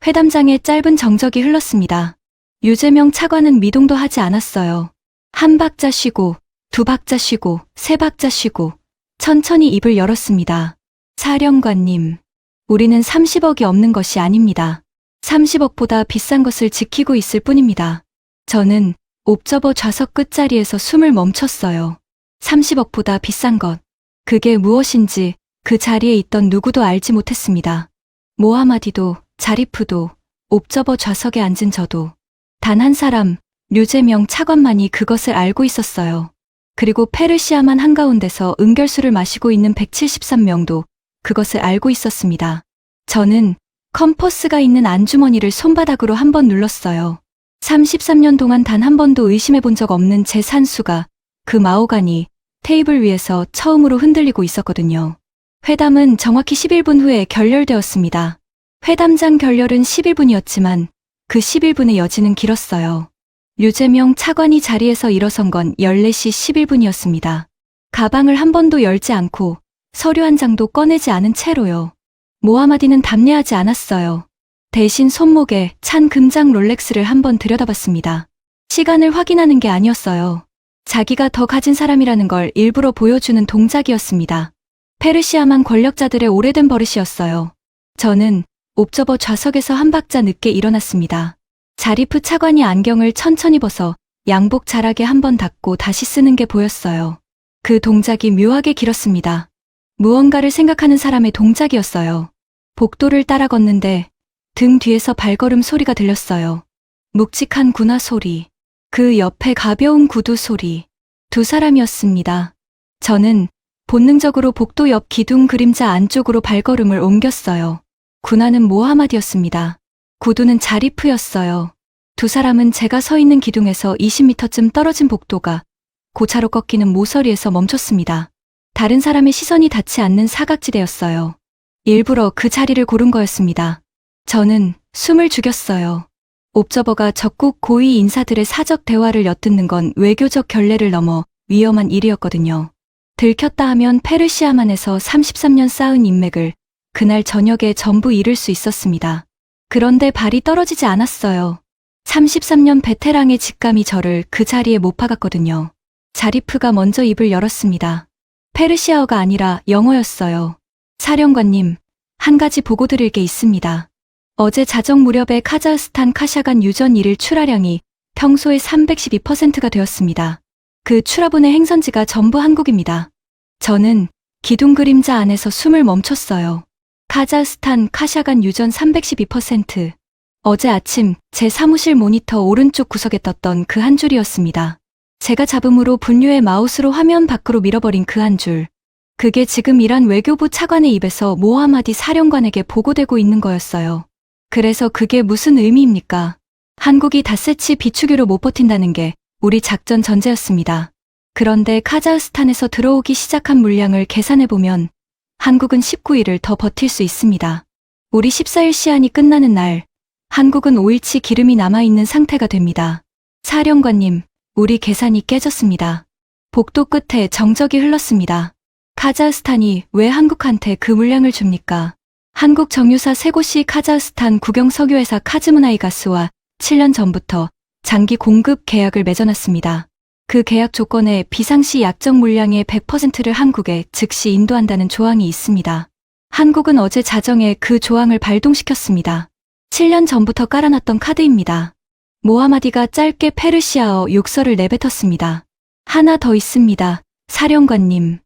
회담장에 짧은 정적이 흘렀습니다. 유재명 차관은 미동도 하지 않았어요. 1박자 쉬고 2박자 쉬고 3박자 쉬고 천천히 입을 열었습니다. 사령관님, 우리는 30억이 없는 것이 아닙니다. 30억보다 비싼 것을 지키고 있을 뿐입니다. 저는 옵저버 좌석 끝자리에서 숨을 멈췄어요. 30억보다 비싼 것. 그게 무엇인지 그 자리에 있던 누구도 알지 못했습니다. 모하마디도, 자리프도, 옵저버 좌석에 앉은 저도. 단 한 사람, 류재명 차관만이 그것을 알고 있었어요. 그리고 페르시아만 한가운데서 은결수를 마시고 있는 173명도 그것을 알고 있었습니다. 저는 컴퍼스가 있는 안주머니를 손바닥으로 한 번 눌렀어요. 33년 동안 단 한 번도 의심해 본 적 없는 제 산수가 그 마호가니 테이블 위에서 처음으로 흔들리고 있었거든요. 회담은 정확히 11분 후에 결렬되었습니다. 회담장 결렬은 11분이었지만 그 11분의 여지는 길었어요. 류재명 차관이 자리에서 일어선 건 14시 11분이었습니다. 가방을 한 번도 열지 않고 서류 한 장도 꺼내지 않은 채로요. 모하마디는 답례하지 않았어요. 대신 손목에 찬 금장 롤렉스를 한번 들여다봤습니다. 시간을 확인하는 게 아니었어요. 자기가 더 가진 사람이라는 걸 일부러 보여주는 동작이었습니다. 페르시아만 권력자들의 오래된 버릇이었어요. 저는 옵저버 좌석에서 1박자 늦게 일어났습니다. 자리프 차관이 안경을 천천히 벗어 양복 자락에 한번 닫고 다시 쓰는 게 보였어요. 그 동작이 묘하게 길었습니다. 무언가를 생각하는 사람의 동작이었어요. 복도를 따라 걷는데 등 뒤에서 발걸음 소리가 들렸어요. 묵직한 군화 소리, 그 옆에 가벼운 구두 소리. 2 사람이었습니다. 저는 본능적으로 복도 옆 기둥 그림자 안쪽으로 발걸음을 옮겼어요. 군화는 모하마디였습니다. 구두는 자리프였어요. 2 사람은 제가 서 있는 기둥에서 20m쯤 떨어진 복도가 고차로 꺾이는 모서리에서 멈췄습니다. 다른 사람의 시선이 닿지 않는 사각지대였어요. 일부러 그 자리를 고른 거였습니다. 저는 숨을 죽였어요. 옵저버가 적국 고위 인사들의 사적 대화를 엿듣는 건 외교적 결례를 넘어 위험한 일이었거든요. 들켰다 하면 페르시아만에서 33년 쌓은 인맥을 그날 저녁에 전부 잃을 수 있었습니다. 그런데 발이 떨어지지 않았어요. 33년 베테랑의 직감이 저를 그 자리에 못 박았거든요. 자리프가 먼저 입을 열었습니다. 페르시아어가 아니라 영어였어요. 사령관님, 한 가지 보고 드릴 게 있습니다. 어제 자정 무렵에 카자흐스탄 카샤간 유전 1일 출하량이 평소의 312%가 되었습니다. 그 출하분의 행선지가 전부 한국입니다. 저는 기둥 그림자 안에서 숨을 멈췄어요. 카자흐스탄 카샤간 유전 312%. 어제 아침 제 사무실 모니터 오른쪽 구석에 떴던 그 한 줄이었습니다. 제가 잡음으로 분류의 마우스로 화면 밖으로 밀어버린 그 한 줄. 그게 지금 이란 외교부 차관의 입에서 모하마디 사령관에게 보고되고 있는 거였어요. 그래서 그게 무슨 의미입니까? 한국이 닷새치 비축유로 못 버틴다는 게 우리 작전 전제였습니다. 그런데 카자흐스탄에서 들어오기 시작한 물량을 계산해보면 한국은 19일을 더 버틸 수 있습니다. 우리 14일 시한이 끝나는 날, 한국은 5일치 기름이 남아있는 상태가 됩니다. 사령관님, 우리 계산이 깨졌습니다. 복도 끝에 정적이 흘렀습니다. 카자흐스탄이 왜 한국한테 그 물량을 줍니까? 한국 정유사 세 곳이 카자흐스탄 국영 석유회사 카즈문아이가스와 7년 전부터 장기 공급 계약을 맺어놨습니다. 그 계약 조건에 비상시 약정 물량의 100%를 한국에 즉시 인도한다는 조항이 있습니다. 한국은 어제 자정에 그 조항을 발동시켰습니다. 7년 전부터 깔아놨던 카드입니다. 모하마디가 짧게 페르시아어 욕설을 내뱉었습니다. 하나 더 있습니다. 사령관님.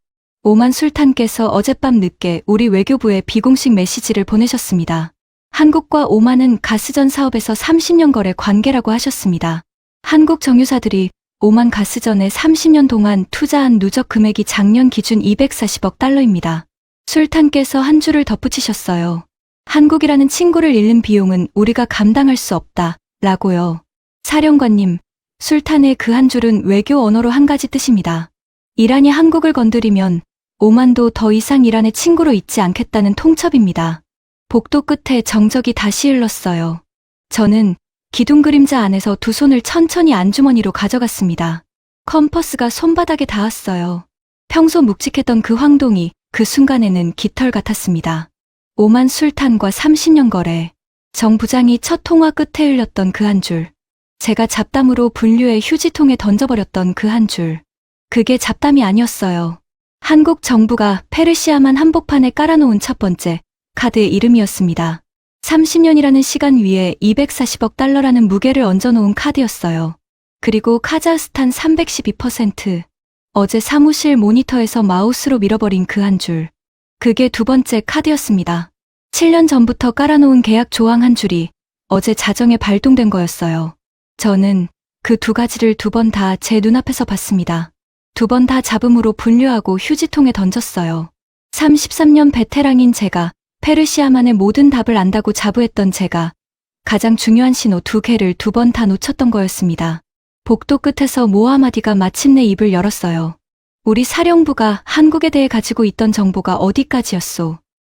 오만 술탄께서 어젯밤 늦게 우리 외교부에 비공식 메시지를 보내셨습니다. 한국과 오만은 가스전 사업에서 30년 거래 관계라고 하셨습니다. 한국 정유사들이 오만 가스전에 30년 동안 투자한 누적 금액이 작년 기준 240억 달러입니다. 술탄께서 한 줄을 덧붙이셨어요. 한국이라는 친구를 잃는 비용은 우리가 감당할 수 없다. 라고요. 사령관님, 술탄의 그 한 줄은 외교 언어로 한 가지 뜻입니다. 이란이 한국을 건드리면 오만도 더 이상 이란의 친구로 있지 않겠다는 통첩입니다. 복도 끝에 정적이 다시 흘렀어요. 저는 기둥 그림자 안에서 두 손을 천천히 안주머니로 가져갔습니다. 컴퍼스가 손바닥에 닿았어요. 평소 묵직했던 그 황동이 그 순간에는 깃털 같았습니다. 오만 술탄과 30년 거래. 정 부장이 첫 통화 끝에 흘렸던 그 한 줄. 제가 잡담으로 분류의 휴지통에 던져버렸던 그 한 줄. 그게 잡담이 아니었어요. 한국 정부가 페르시아만 한복판에 깔아놓은 첫 번째 카드의 이름이었습니다. 30년이라는 시간 위에 240억 달러라는 무게를 얹어놓은 카드였어요. 그리고 카자흐스탄 312%. 어제 사무실 모니터에서 마우스로 밀어버린 그 한 줄. 그게 두 번째 카드였습니다. 7년 전부터 깔아놓은 계약 조항 한 줄이 어제 자정에 발동된 거였어요. 저는 그 두 가지를 두 번 다 제 눈앞에서 봤습니다. 두 번 다 잡음으로 분류하고 휴지통에 던졌어요. 33년 베테랑인 제가, 페르시아만의 모든 답을 안다고 자부했던 제가 가장 중요한 신호 두 개를 두 번 다 놓쳤던 거였습니다. 복도 끝에서 모하마디가 마침내 입을 열었어요. 우리 사령부가 한국에 대해 가지고 있던 정보가 어디까지였소?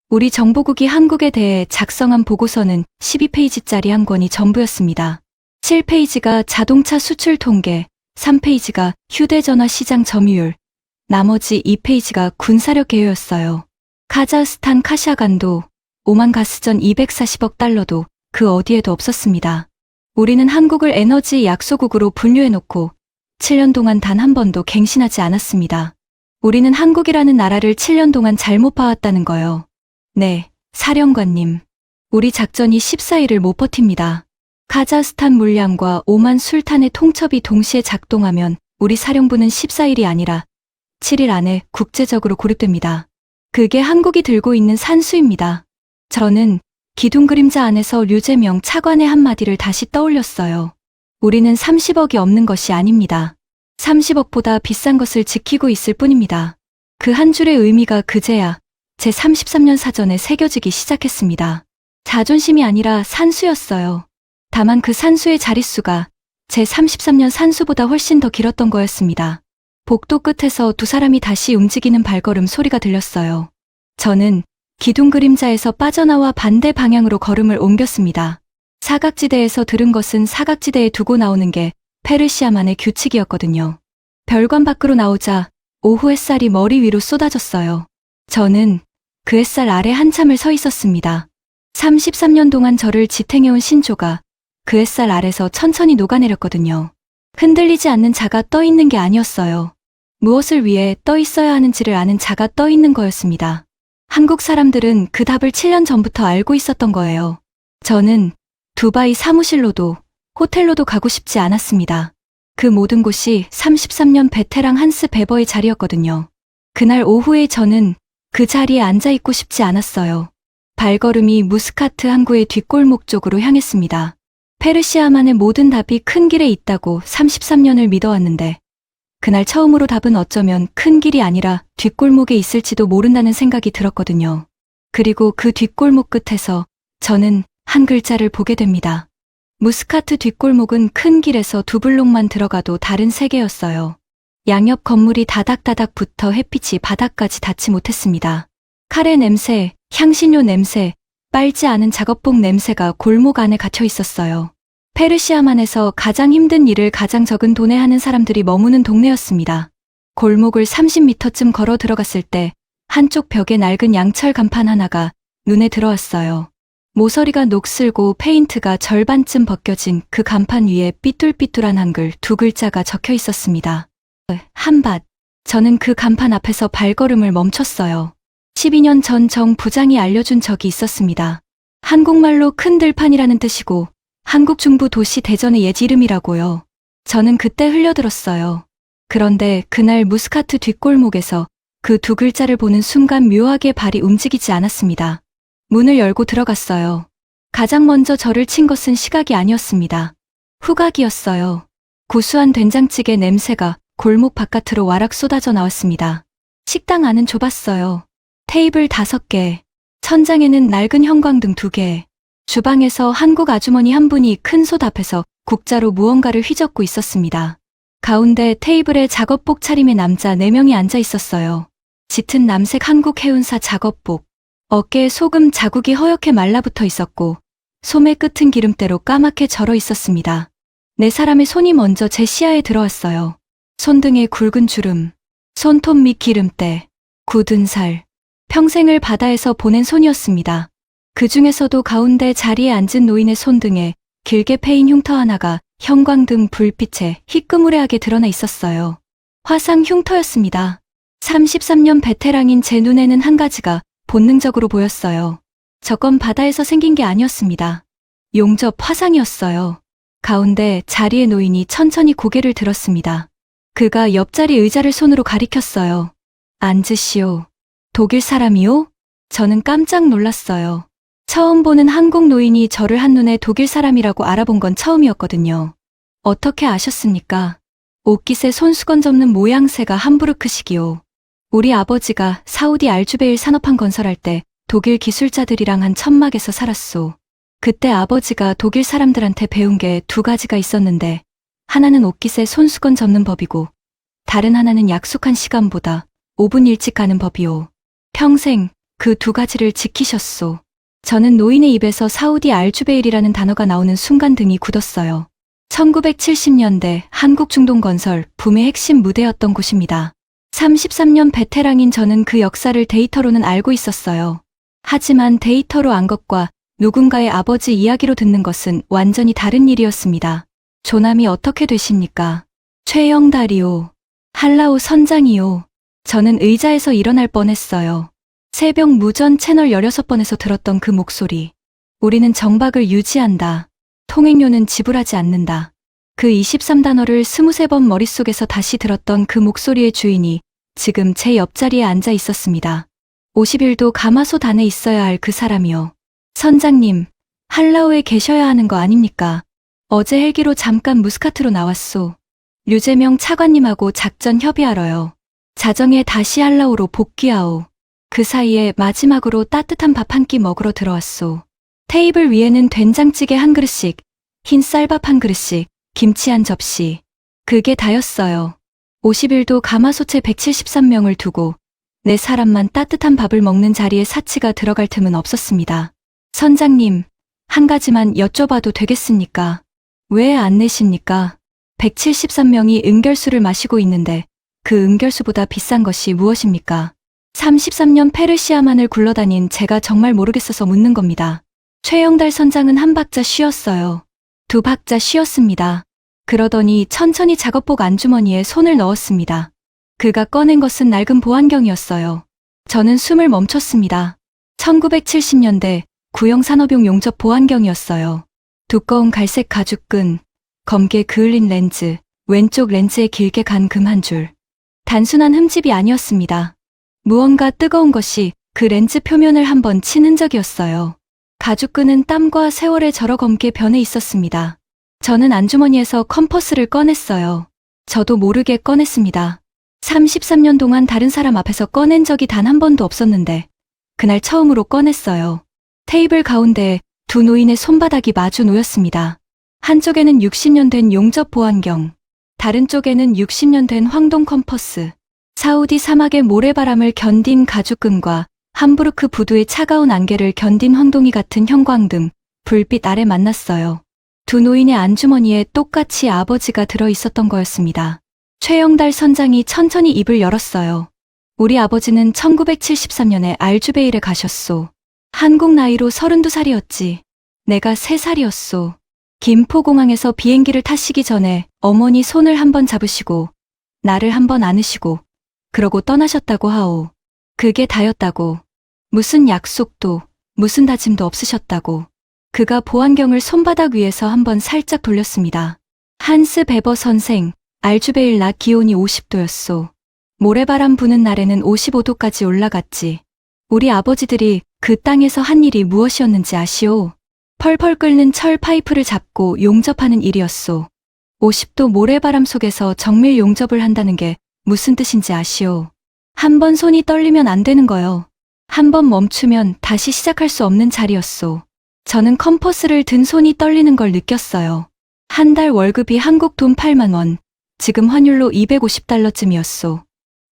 우리 정보국이 한국에 대해 작성한 보고서는 12페이지짜리 한 권이 전부였습니다. 7페이지가 자동차 수출 통계, 3페이지가 휴대전화 시장 점유율, 나머지 2페이지가 군사력 개요였어요. 카자흐스탄 카샤간도, 오만 가스전 240억 달러도 그 어디에도 없었습니다. 우리는 한국을 에너지 약소국으로 분류해놓고 7년 동안 단 한 번도 갱신하지 않았습니다. 우리는 한국이라는 나라를 7년 동안 잘못 봐왔다는 거요. 네, 사령관님. 우리 작전이 14일을 못 버팁니다. 카자흐스탄 물량과 오만 술탄의 통첩이 동시에 작동하면 우리 사령부는 14일이 아니라 7일 안에 국제적으로 고립됩니다. 그게 한국이 들고 있는 산수입니다. 저는 기둥 그림자 안에서 류재명 차관의 한마디를 다시 떠올렸어요. 우리는 30억이 없는 것이 아닙니다. 30억보다 비싼 것을 지키고 있을 뿐입니다. 그 한 줄의 의미가 그제야 제 33년 사전에 새겨지기 시작했습니다. 자존심이 아니라 산수였어요. 다만 그 산수의 자릿수가 제 33년 산수보다 훨씬 더 길었던 거였습니다. 복도 끝에서 두 사람이 다시 움직이는 발걸음 소리가 들렸어요. 저는 기둥 그림자에서 빠져나와 반대 방향으로 걸음을 옮겼습니다. 사각지대에서 들은 것은 사각지대에 두고 나오는 게 페르시아만의 규칙이었거든요. 별관 밖으로 나오자 오후 햇살이 머리 위로 쏟아졌어요. 저는 그 햇살 아래 한참을 서 있었습니다. 33년 동안 저를 지탱해온 신조가 그 햇살 아래서 천천히 녹아내렸거든요. 흔들리지 않는 자가 떠 있는 게 아니었어요. 무엇을 위해 떠 있어야 하는지를 아는 자가 떠 있는 거였습니다. 한국 사람들은 그 답을 7년 전부터 알고 있었던 거예요. 저는 두바이 사무실로도 호텔로도 가고 싶지 않았습니다. 그 모든 곳이 33년 베테랑 한스 베버의 자리였거든요. 그날 오후에 저는 그 자리에 앉아 있고 싶지 않았어요. 발걸음이 무스카트 항구의 뒷골목 쪽으로 향했습니다. 페르시아만의 모든 답이 큰 길에 있다고 33년을 믿어왔는데 그날 처음으로 답은 어쩌면 큰 길이 아니라 뒷골목에 있을지도 모른다는 생각이 들었거든요. 그리고 그 뒷골목 끝에서 저는 한 글자를 보게 됩니다. 무스카트 뒷골목은 큰 길에서 두 블록만 들어가도 다른 세계였어요. 양옆 건물이 다닥다닥 붙어 햇빛이 바닥까지 닿지 못했습니다. 카레 냄새, 향신료 냄새, 빨지 않은 작업복 냄새가 골목 안에 갇혀 있었어요. 페르시아만에서 가장 힘든 일을 가장 적은 돈에 하는 사람들이 머무는 동네였습니다. 골목을 30m쯤 걸어 들어갔을 때 한쪽 벽에 낡은 양철 간판 하나가 눈에 들어왔어요. 모서리가 녹슬고 페인트가 절반쯤 벗겨진 그 간판 위에 삐뚤삐뚤한 한글 두 글자가 적혀 있었습니다. 한밭. 저는 그 간판 앞에서 발걸음을 멈췄어요. 12년 전 정 부장이 알려준 적이 있었습니다. 한국말로 큰 들판이라는 뜻이고 한국 중부 도시 대전의 옛 이름이라고요. 저는 그때 흘려들었어요. 그런데 그날 무스카트 뒷골목에서 그 두 글자를 보는 순간 묘하게 발이 움직이지 않았습니다. 문을 열고 들어갔어요. 가장 먼저 저를 친 것은 시각이 아니었습니다. 후각이었어요. 구수한 된장찌개 냄새가 골목 바깥으로 와락 쏟아져 나왔습니다. 식당 안은 좁았어요. 테이블 5개, 천장에는 낡은 형광등 2개, 주방에서 한국 아주머니 한 분이 큰 솥 앞에서 국자로 무언가를 휘젓고 있었습니다. 가운데 테이블에 작업복 차림의 남자 4명이 앉아 있었어요. 짙은 남색 한국 해운사 작업복, 어깨에 소금 자국이 허옇게 말라붙어 있었고 소매 끝은 기름때로 까맣게 절어 있었습니다. 4사람의 손이 먼저 제 시야에 들어왔어요. 손등에 굵은 주름, 손톱 밑 기름때, 굳은 살, 평생을 바다에서 보낸 손이었습니다. 그 중에서도 가운데 자리에 앉은 노인의 손등에 길게 패인 흉터 하나가 형광등 불빛에 희끄무레하게 드러나 있었어요. 화상 흉터였습니다. 33년 베테랑인 제 눈에는 한 가지가 본능적으로 보였어요. 저건 바다에서 생긴 게 아니었습니다. 용접 화상이었어요. 가운데 자리의 노인이 천천히 고개를 들었습니다. 그가 옆자리 의자를 손으로 가리켰어요. 앉으시오. 독일 사람이요? 저는 깜짝 놀랐어요. 처음 보는 한국 노인이 저를 한눈에 독일 사람이라고 알아본 건 처음이었거든요. 어떻게 아셨습니까? 옷깃에 손수건 접는 모양새가 함부르크식이요. 우리 아버지가 사우디 알주베일 산업항 건설할 때 독일 기술자들이랑 한 천막에서 살았소. 그때 아버지가 독일 사람들한테 배운 게 2가지가 있었는데 하나는 옷깃에 손수건 접는 법이고 다른 하나는 약속한 시간보다 5분 일찍 가는 법이요. 평생 그 2가지를 지키셨소. 저는 노인의 입에서 사우디 알주베일이라는 단어가 나오는 순간 등이 굳었어요. 1970년대 한국 중동건설 붐의 핵심 무대였던 곳입니다. 33년 베테랑인 저는 그 역사를 데이터로는 알고 있었어요. 하지만 데이터로 안 것과 누군가의 아버지 이야기로 듣는 것은 완전히 다른 일이었습니다. 조남이 어떻게 되십니까? 최영달이요. 한라우 선장이요. 저는 의자에서 일어날 뻔했어요. 새벽 무전 채널 16번에서 들었던 그 목소리. 우리는 정박을 유지한다. 통행료는 지불하지 않는다. 그 23단어를 23번 머릿속에서 다시 들었던 그 목소리의 주인이 지금 제 옆자리에 앉아 있었습니다. 50일도 가마솥 안에 있어야 할 그 사람이요. 선장님, 한라우에 계셔야 하는 거 아닙니까? 어제 헬기로 잠깐 무스카트로 나왔소. 류재명 차관님하고 작전 협의하러요. 자정에 다시 한라우로 복귀하오. 그 사이에 마지막으로 따뜻한 밥 한 끼 먹으러 들어왔소. 테이블 위에는 된장찌개 한 그릇씩, 흰 쌀밥 한 그릇씩, 김치 한 접시. 그게 다였어요. 50일도 가마솥에 173명을 두고 4사람만 따뜻한 밥을 먹는 자리에 사치가 들어갈 틈은 없었습니다. 선장님, 한 가지만 여쭤봐도 되겠습니까? 왜 안 내십니까? 173명이 음결수를 마시고 있는데 그 음결수보다 비싼 것이 무엇입니까? 33년 페르시아만을 굴러다닌 제가 정말 모르겠어서 묻는 겁니다. 최영달 선장은 한 박자 쉬었어요. 두 박자 쉬었습니다. 그러더니 천천히 작업복 안주머니에 손을 넣었습니다. 그가 꺼낸 것은 낡은 보안경이었어요. 저는 숨을 멈췄습니다. 1970년대 구형 산업용 용접 보안경이었어요. 두꺼운 갈색 가죽끈, 검게 그을린 렌즈, 왼쪽 렌즈에 길게 간 금 한 줄. 단순한 흠집이 아니었습니다. 무언가 뜨거운 것이 그 렌즈 표면을 한번 친 흔적이었어요. 가죽끈은 땀과 세월에 절어 검게 변해 있었습니다. 저는 안주머니에서 컴퍼스를 꺼냈어요. 저도 모르게 꺼냈습니다. 33년 동안 다른 사람 앞에서 꺼낸 적이 단 한 번도 없었는데 그날 처음으로 꺼냈어요. 테이블 가운데에 두 노인의 손바닥이 마주 놓였습니다. 한쪽에는 60년 된 용접 보안경, 다른 쪽에는 60년 된 황동 컴퍼스. 사우디 사막의 모래바람을 견딘 가죽끈과 함부르크 부두의 차가운 안개를 견딘 황동이 같은 형광등, 불빛 아래 만났어요. 두 노인의 안주머니에 똑같이 아버지가 들어 있었던 거였습니다. 최영달 선장이 천천히 입을 열었어요. 우리 아버지는 1973년에 알주베일에 가셨소. 한국 나이로 32살이었지. 내가 3살이었소. 김포공항에서 비행기를 타시기 전에 어머니 손을 한번 잡으시고 나를 한번 안으시고 그러고 떠나셨다고 하오. 그게 다였다고. 무슨 약속도 무슨 다짐도 없으셨다고. 그가 보안경을 손바닥 위에서 한번 살짝 돌렸습니다. 한스 베버 선생, 알주베일 낮 기온이 50도였소. 모래바람 부는 날에는 55도까지 올라갔지. 우리 아버지들이 그 땅에서 한 일이 무엇이었는지 아시오? 펄펄 끓는 철 파이프를 잡고 용접하는 일이었소. 50도 모래바람 속에서 정밀 용접을 한다는 게 무슨 뜻인지 아시오? 한 번 손이 떨리면 안 되는 거요. 한 번 멈추면 다시 시작할 수 없는 자리였소. 저는 컴퍼스를 든 손이 떨리는 걸 느꼈어요. 한 달 월급이 한국 돈 8만 원, 지금 환율로 250달러쯤이었소.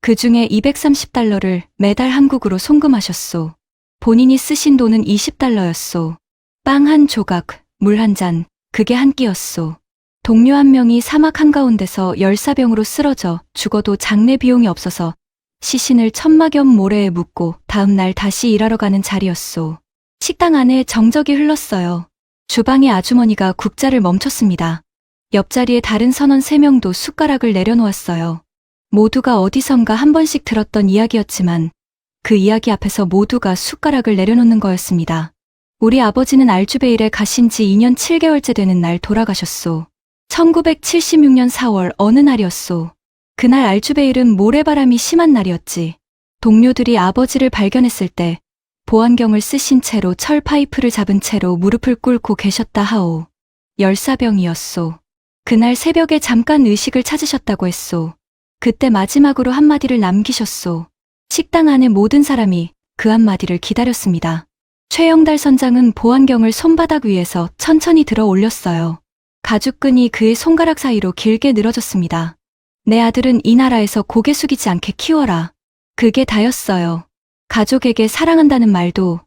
그 중에 230달러를 매달 한국으로 송금하셨소. 본인이 쓰신 돈은 20달러였소. 빵 한 조각, 물 한 잔, 그게 한 끼였소. 동료 한 명이 사막 한가운데서 열사병으로 쓰러져 죽어도 장례 비용이 없어서 시신을 천막염 모래에 묻고 다음 날 다시 일하러 가는 자리였소. 식당 안에 정적이 흘렀어요. 주방의 아주머니가 국자를 멈췄습니다. 옆자리에 다른 선원 3명도 숟가락을 내려놓았어요. 모두가 어디선가 한 번씩 들었던 이야기였지만 그 이야기 앞에서 모두가 숟가락을 내려놓는 거였습니다. 우리 아버지는 알주베일에 가신 지 2년 7개월째 되는 날 돌아가셨소. 1976년 4월 어느 날이었소. 그날 알주베일은 모래바람이 심한 날이었지. 동료들이 아버지를 발견했을 때 보안경을 쓰신 채로 철 파이프를 잡은 채로 무릎을 꿇고 계셨다 하오. 열사병이었소. 그날 새벽에 잠깐 의식을 찾으셨다고 했소. 그때 마지막으로 한마디를 남기셨소. 식당 안의 모든 사람이 그 한마디를 기다렸습니다. 최영달 선장은 보안경을 손바닥 위에서 천천히 들어 올렸어요. 가죽끈이 그의 손가락 사이로 길게 늘어졌습니다. 내 아들은 이 나라에서 고개 숙이지 않게 키워라. 그게 다였어요. 가족에게 사랑한다는 말도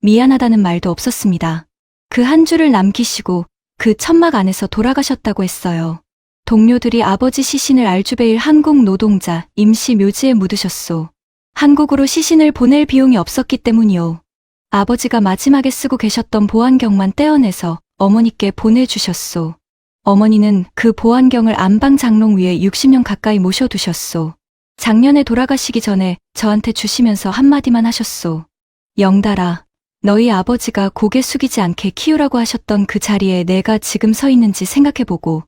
미안하다는 말도 없었습니다. 그 한 줄을 남기시고 그 천막 안에서 돌아가셨다고 했어요. 동료들이 아버지 시신을 알주베일 한국 노동자 임시 묘지에 묻으셨소. 한국으로 시신을 보낼 비용이 없었기 때문이요. 아버지가 마지막에 쓰고 계셨던 보안경만 떼어내서 어머니께 보내주셨소. 어머니는 그 보안경을 안방 장롱 위에 60년 가까이 모셔두셨소. 작년에 돌아가시기 전에 저한테 주시면서 한마디만 하셨소. 영달아, 너희 아버지가 고개 숙이지 않게 키우라고 하셨던 그 자리에 내가 지금 서 있는지 생각해보고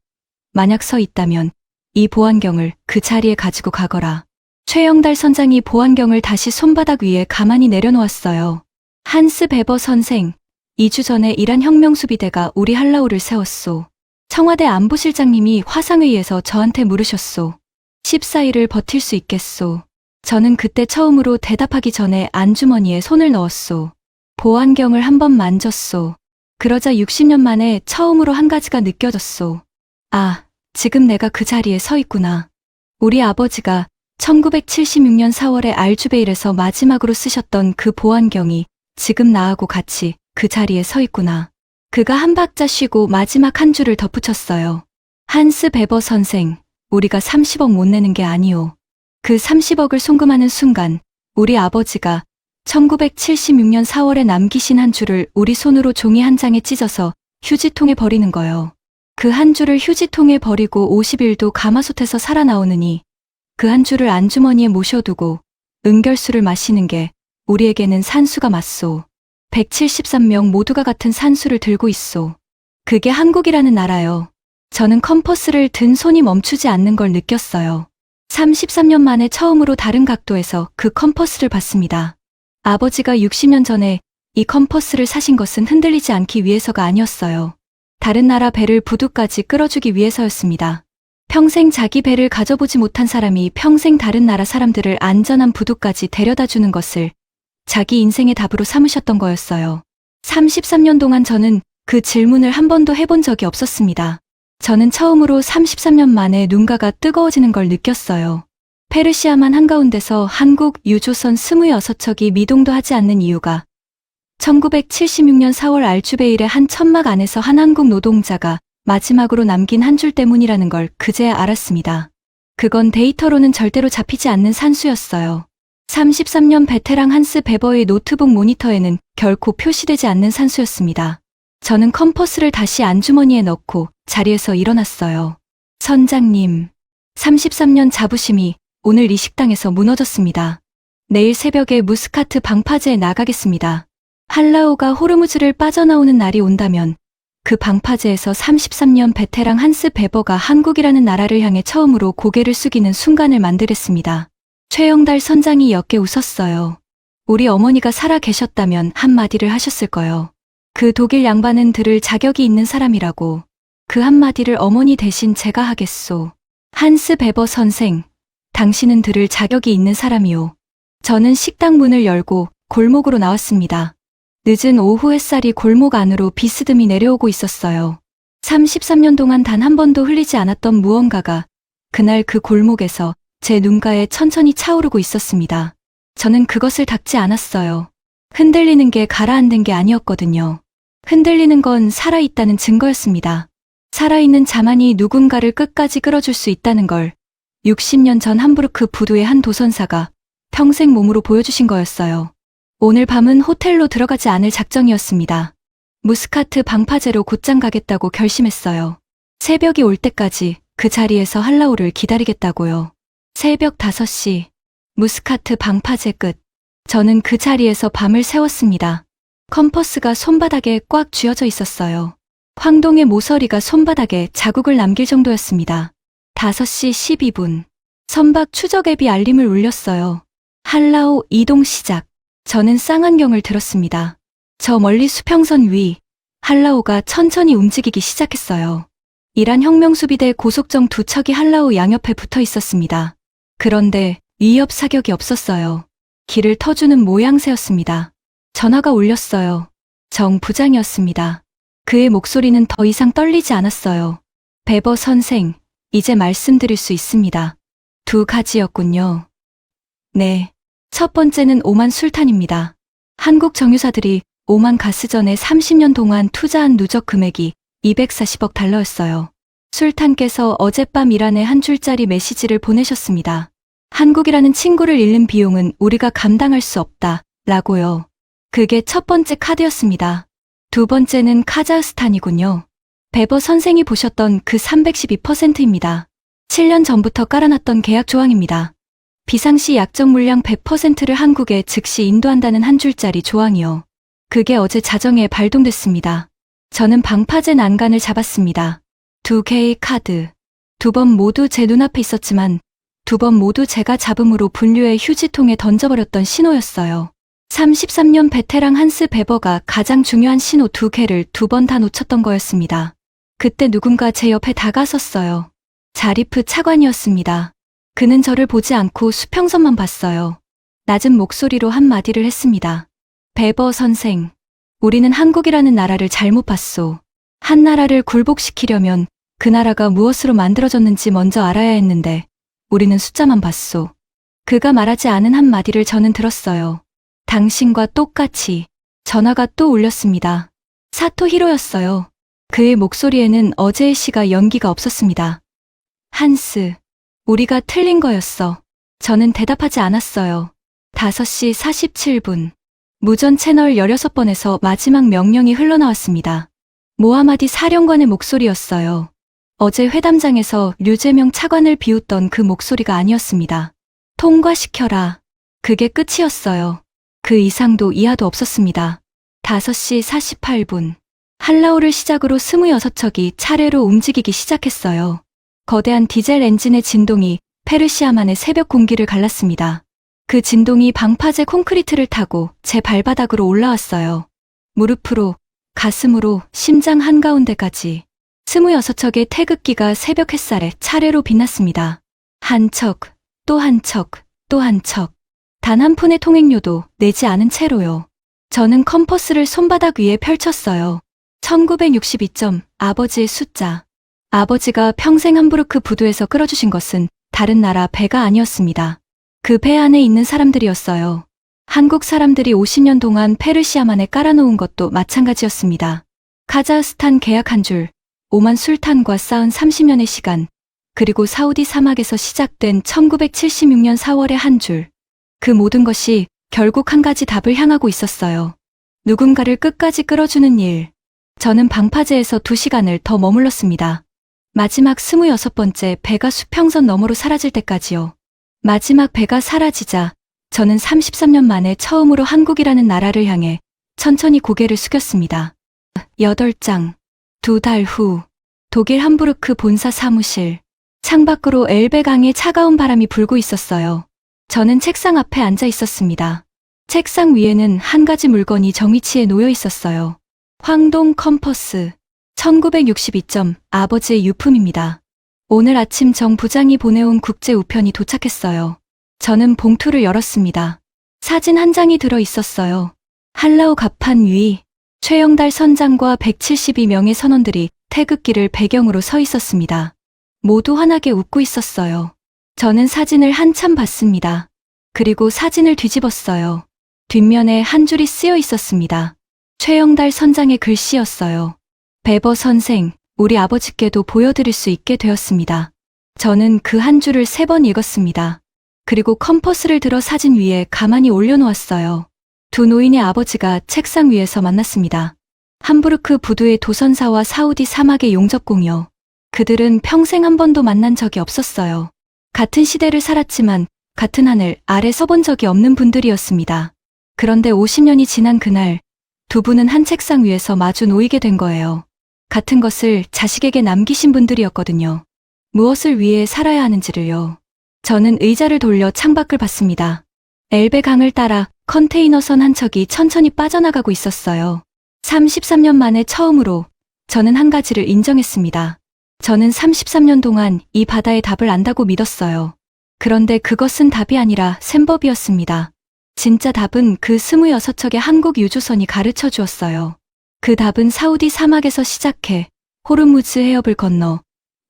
만약 서 있다면 이 보안경을 그 자리에 가지고 가거라. 최영달 선장이 보안경을 다시 손바닥 위에 가만히 내려놓았어요. 한스 베버 선생, 2주 전에 이란 혁명수비대가 우리 한라우를 세웠소. 청와대 안보실장님이 화상회의에서 저한테 물으셨소. 14일을 버틸 수 있겠소. 저는 그때 처음으로 대답하기 전에 안주머니에 손을 넣었소. 보안경을 한번 만졌소. 그러자 60년 만에 처음으로 한 가지가 느껴졌소. 아, 지금 내가 그 자리에 서 있구나. 우리 아버지가 1976년 4월에 알주베일에서 마지막으로 쓰셨던 그 보안경이 지금 나하고 같이 그 자리에 서 있구나. 그가 한 박자 쉬고 마지막 한 줄을 덧붙였어요. 한스 베버 선생, 우리가 30억 못 내는 게 아니오. 그 30억을 송금하는 순간 우리 아버지가 1976년 4월에 남기신 한 줄을 우리 손으로 종이 한 장에 찢어서 휴지통에 버리는 거요. 그 한 줄을 휴지통에 버리고 50일도 가마솥에서 살아나오느니 그 한 줄을 안주머니에 모셔두고 은결수를 마시는 게 우리에게는 산수가 맞소. 173명 모두가 같은 산수를 들고 있소. 그게 한국이라는 나라요. 저는 컴퍼스를 든 손이 멈추지 않는 걸 느꼈어요. 33년 만에 처음으로 다른 각도에서 그 컴퍼스를 봤습니다. 아버지가 60년 전에 이 컴퍼스를 사신 것은 흔들리지 않기 위해서가 아니었어요. 다른 나라 배를 부두까지 끌어주기 위해서였습니다. 평생 자기 배를 가져보지 못한 사람이 평생 다른 나라 사람들을 안전한 부두까지 데려다 주는 것을 자기 인생의 답으로 삼으셨던 거였어요. 33년 동안 저는 그 질문을 한 번도 해본 적이 없었습니다. 저는 처음으로 33년 만에 눈가가 뜨거워지는 걸 느꼈어요. 페르시아만 한가운데서 한국 유조선 26척이 미동도 하지 않는 이유가 1976년 4월 알주베일의 한 천막 안에서 한 한국 노동자가 마지막으로 남긴 한 줄 때문이라는 걸 그제야 알았습니다. 그건 데이터로는 절대로 잡히지 않는 산수였어요. 33년 베테랑 한스 베버의 노트북 모니터에는 결코 표시되지 않는 산수였습니다. 저는 컴퍼스를 다시 안주머니에 넣고 자리에서 일어났어요. 선장님, 33년 자부심이 오늘 이 식당에서 무너졌습니다. 내일 새벽에 무스카트 방파제에 나가겠습니다. 한라오가 호르무즈를 빠져나오는 날이 온다면 그 방파제에서 33년 베테랑 한스 베버가 한국이라는 나라를 향해 처음으로 고개를 숙이는 순간을 만들겠습니다. 최영달 선장이 옅게 웃었어요. 우리 어머니가 살아 계셨다면 한마디를 하셨을 거요. 그 독일 양반은 들을 자격이 있는 사람이라고. 그 한마디를 어머니 대신 제가 하겠소. 한스 베버 선생, 당신은 들을 자격이 있는 사람이요. 저는 식당 문을 열고 골목으로 나왔습니다. 늦은 오후 햇살이 골목 안으로 비스듬히 내려오고 있었어요. 33년 동안 단 한 번도 흘리지 않았던 무언가가 그날 그 골목에서 제 눈가에 천천히 차오르고 있었습니다. 저는 그것을 닦지 않았어요. 흔들리는 게 가라앉은 게 아니었거든요. 흔들리는 건 살아있다는 증거였습니다. 살아있는 자만이 누군가를 끝까지 끌어줄 수 있다는 걸 60년 전 함부르크 부두의 한 도선사가 평생 몸으로 보여주신 거였어요. 오늘 밤은 호텔로 들어가지 않을 작정이었습니다. 무스카트 방파제로 곧장 가겠다고 결심했어요. 새벽이 올 때까지 그 자리에서 한라오를 기다리겠다고요. 새벽 5시, 무스카트 방파제 끝. 저는 그 자리에서 밤을 새웠습니다. 컴퍼스가 손바닥에 꽉 쥐어져 있었어요. 황동의 모서리가 손바닥에 자국을 남길 정도였습니다. 5시 12분. 선박 추적 앱이 알림을 울렸어요. 한라오 이동 시작. 저는 쌍안경을 들었습니다. 저 멀리 수평선 위, 한라오가 천천히 움직이기 시작했어요. 이란 혁명수비대 고속정 2척이 한라오 양옆에 붙어 있었습니다. 그런데 위협 사격이 없었어요. 길을 터주는 모양새였습니다. 전화가 울렸어요. 정 부장이었습니다. 그의 목소리는 더 이상 떨리지 않았어요. 베버 선생, 이제 말씀드릴 수 있습니다. 2가지였군요. 네. 첫 번째는 오만 술탄입니다. 한국 정유사들이 오만 가스전에 30년 동안 투자한 누적 금액이 240억 달러였어요. 술탄께서 어젯밤 이란에 한 줄짜리 메시지를 보내셨습니다. 한국이라는 친구를 잃는 비용은 우리가 감당할 수 없다, 라고요. 그게 첫 번째 카드였습니다. 두 번째는 카자흐스탄이군요. 베버 선생이 보셨던 그 312%입니다. 7년 전부터 깔아놨던 계약 조항입니다. 비상시 약정 물량 100%를 한국에 즉시 인도한다는 한 줄짜리 조항이요. 그게 어제 자정에 발동됐습니다. 저는 방파제 난간을 잡았습니다. 2개의 카드. 2번 모두 제 눈앞에 있었지만 2번 모두 제가 잡음으로 분류의 휴지통에 던져버렸던 신호였어요. 33년 베테랑 한스 베버가 가장 중요한 신호 2개를 2번 다 놓쳤던 거였습니다. 그때 누군가 제 옆에 다가섰어요. 자리프 차관이었습니다. 그는 저를 보지 않고 수평선만 봤어요. 낮은 목소리로 한마디를 했습니다. 베버 선생, 우리는 한국이라는 나라를 잘못 봤소. 한 나라를 굴복시키려면 그 나라가 무엇으로 만들어졌는지 먼저 알아야 했는데 우리는 숫자만 봤소. 그가 말하지 않은 한마디를 저는 들었어요. 당신과 똑같이. 전화가 또 울렸습니다. 사토 히로였어요. 그의 목소리에는 어제의 시가 연기가 없었습니다. 한스, 우리가 틀린 거였어. 저는 대답하지 않았어요. 5시 47분. 무전 채널 16번에서 마지막 명령이 흘러나왔습니다. 모하마디 사령관의 목소리였어요. 어제 회담장에서 류재명 차관을 비웃던 그 목소리가 아니었습니다. 통과시켜라. 그게 끝이었어요. 그 이상도 이하도 없었습니다. 5시 48분. 한라오를 시작으로 26척이 차례로 움직이기 시작했어요. 거대한 디젤 엔진의 진동이 페르시아만의 새벽 공기를 갈랐습니다. 그 진동이 방파제 콘크리트를 타고 제 발바닥으로 올라왔어요. 무릎으로, 가슴으로, 심장 한가운데까지 26척의 태극기가 새벽 햇살에 차례로 빛났습니다. 한 척, 또 한 척, 또 한 척. 단 한 푼의 통행료도 내지 않은 채로요. 저는 컴퍼스를 손바닥 위에 펼쳤어요. 1962점, 아버지의 숫자. 아버지가 평생 함부르크 부두에서 끌어주신 것은 다른 나라 배가 아니었습니다. 그 배 안에 있는 사람들이었어요. 한국 사람들이 50년 동안 페르시아만에 깔아놓은 것도 마찬가지였습니다. 카자흐스탄 계약 한 줄, 오만 술탄과 쌓은 30년의 시간, 그리고 사우디 사막에서 시작된 1976년 4월의 한 줄. 그 모든 것이 결국 한 가지 답을 향하고 있었어요. 누군가를 끝까지 끌어주는 일. 저는 방파제에서 2시간을 더 머물렀습니다. 마지막 26번째 배가 수평선 너머로 사라질 때까지요. 마지막 배가 사라지자 저는 33년 만에 처음으로 한국이라는 나라를 향해 천천히 고개를 숙였습니다. 8장. 2달 후. 독일 함부르크 본사 사무실. 창밖으로 엘베강에 차가운 바람이 불고 있었어요. 저는 책상 앞에 앉아 있었습니다. 책상 위에는 한 가지 물건이 정위치에 놓여 있었어요. 황동 컴퍼스. 1962점, 아버지의 유품입니다. 오늘 아침 정 부장이 보내온 국제 우편이 도착했어요. 저는 봉투를 열었습니다. 사진 한 장이 들어 있었어요. 한라오 갑판 위, 최영달 선장과 172명의 선원들이 태극기를 배경으로 서 있었습니다. 모두 환하게 웃고 있었어요. 저는 사진을 한참 봤습니다. 그리고 사진을 뒤집었어요. 뒷면에 한 줄이 쓰여 있었습니다. 최영달 선장의 글씨였어요. 베버 선생, 우리 아버지께도 보여드릴 수 있게 되었습니다. 저는 그 한 줄을 3번 읽었습니다. 그리고 컴퍼스를 들어 사진 위에 가만히 올려놓았어요. 두 노인의 아버지가 책상 위에서 만났습니다. 함부르크 부두의 도선사와 사우디 사막의 용접공이요. 그들은 평생 한 번도 만난 적이 없었어요. 같은 시대를 살았지만 같은 하늘 아래 서본 적이 없는 분들이었습니다. 그런데 50년이 지난 그날 두 분은 한 책상 위에서 마주 놓이게 된 거예요. 같은 것을 자식에게 남기신 분들이었거든요. 무엇을 위해 살아야 하는지를요. 저는 의자를 돌려 창밖을 봤습니다. 엘베강을 따라 컨테이너선 한 척이 천천히 빠져나가고 있었어요. 33년 만에 처음으로 저는 한 가지를 인정했습니다. 저는 33년 동안 이 바다의 답을 안다고 믿었어요. 그런데 그것은 답이 아니라 셈법이었습니다. 진짜 답은 그 26척의 한국 유조선이 가르쳐 주었어요. 그 답은 사우디 사막에서 시작해 호르무즈 해협을 건너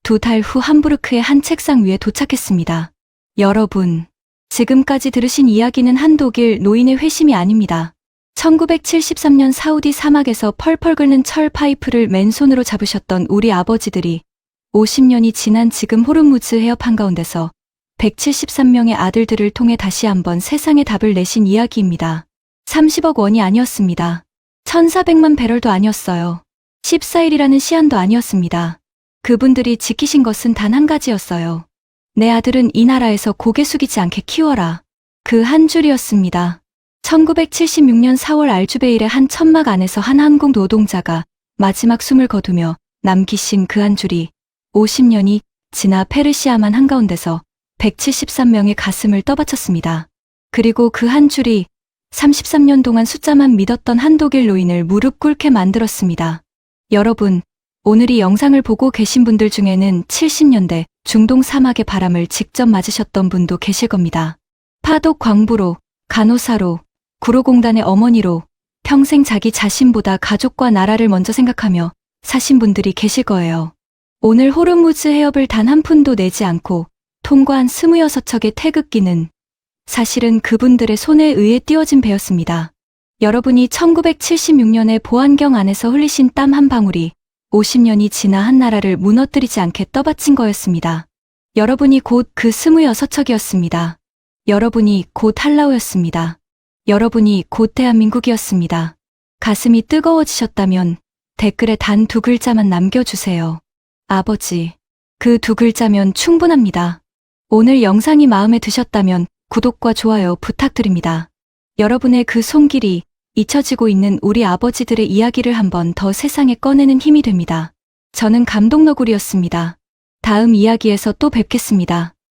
2달 후 함부르크의 한 책상 위에 도착했습니다. 여러분, 지금까지 들으신 이야기는 한 독일 노인의 회심이 아닙니다. 1973년 사우디 사막에서 펄펄 끓는 철 파이프를 맨손으로 잡으셨던 우리 아버지들이 50년이 지난 지금 호르무즈 해협 한가운데서 173명의 아들들을 통해 다시 한번 세상의 답을 내신 이야기입니다. 30억 원이 아니었습니다. 1400만 배럴도 아니었어요. 14일이라는 시한도 아니었습니다. 그분들이 지키신 것은 단 한 가지였어요. 내 아들은 이 나라에서 고개 숙이지 않게 키워라. 그 한 줄이었습니다. 1976년 4월 알주베일의 한 천막 안에서 한 항공 노동자가 마지막 숨을 거두며 남기신 그 한 줄이 50년이 지나 페르시아만 한가운데서 173명의 가슴을 떠받쳤습니다. 그리고 그 한 줄이 33년 동안 숫자만 믿었던 한 독일 노인을 무릎 꿇게 만들었습니다. 여러분, 오늘 이 영상을 보고 계신 분들 중에는 70년대 중동 사막의 바람을 직접 맞으셨던 분도 계실 겁니다. 파독 광부로, 간호사로, 구로공단의 어머니로 평생 자기 자신보다 가족과 나라를 먼저 생각하며 사신 분들이 계실 거예요. 오늘 호르무즈 해협을 단 한 푼도 내지 않고 통과한 26척의 태극기는 사실은 그분들의 손에 의해 띄워진 배였습니다. 여러분이 1976년에 보안경 안에서 흘리신 땀 한 방울이 50년이 지나 한 나라를 무너뜨리지 않게 떠받친 거였습니다. 여러분이 곧 그 26척이었습니다. 여러분이 곧 한라오였습니다. 여러분이 곧 대한민국이었습니다. 가슴이 뜨거워지셨다면 댓글에 단 2글자만 남겨주세요. 아버지. 그 2글자면 충분합니다. 오늘 영상이 마음에 드셨다면 구독과 좋아요 부탁드립니다. 여러분의 그 손길이 잊혀지고 있는 우리 아버지들의 이야기를 한 번 더 세상에 꺼내는 힘이 됩니다. 저는 감동너구리였습니다. 다음 이야기에서 또 뵙겠습니다.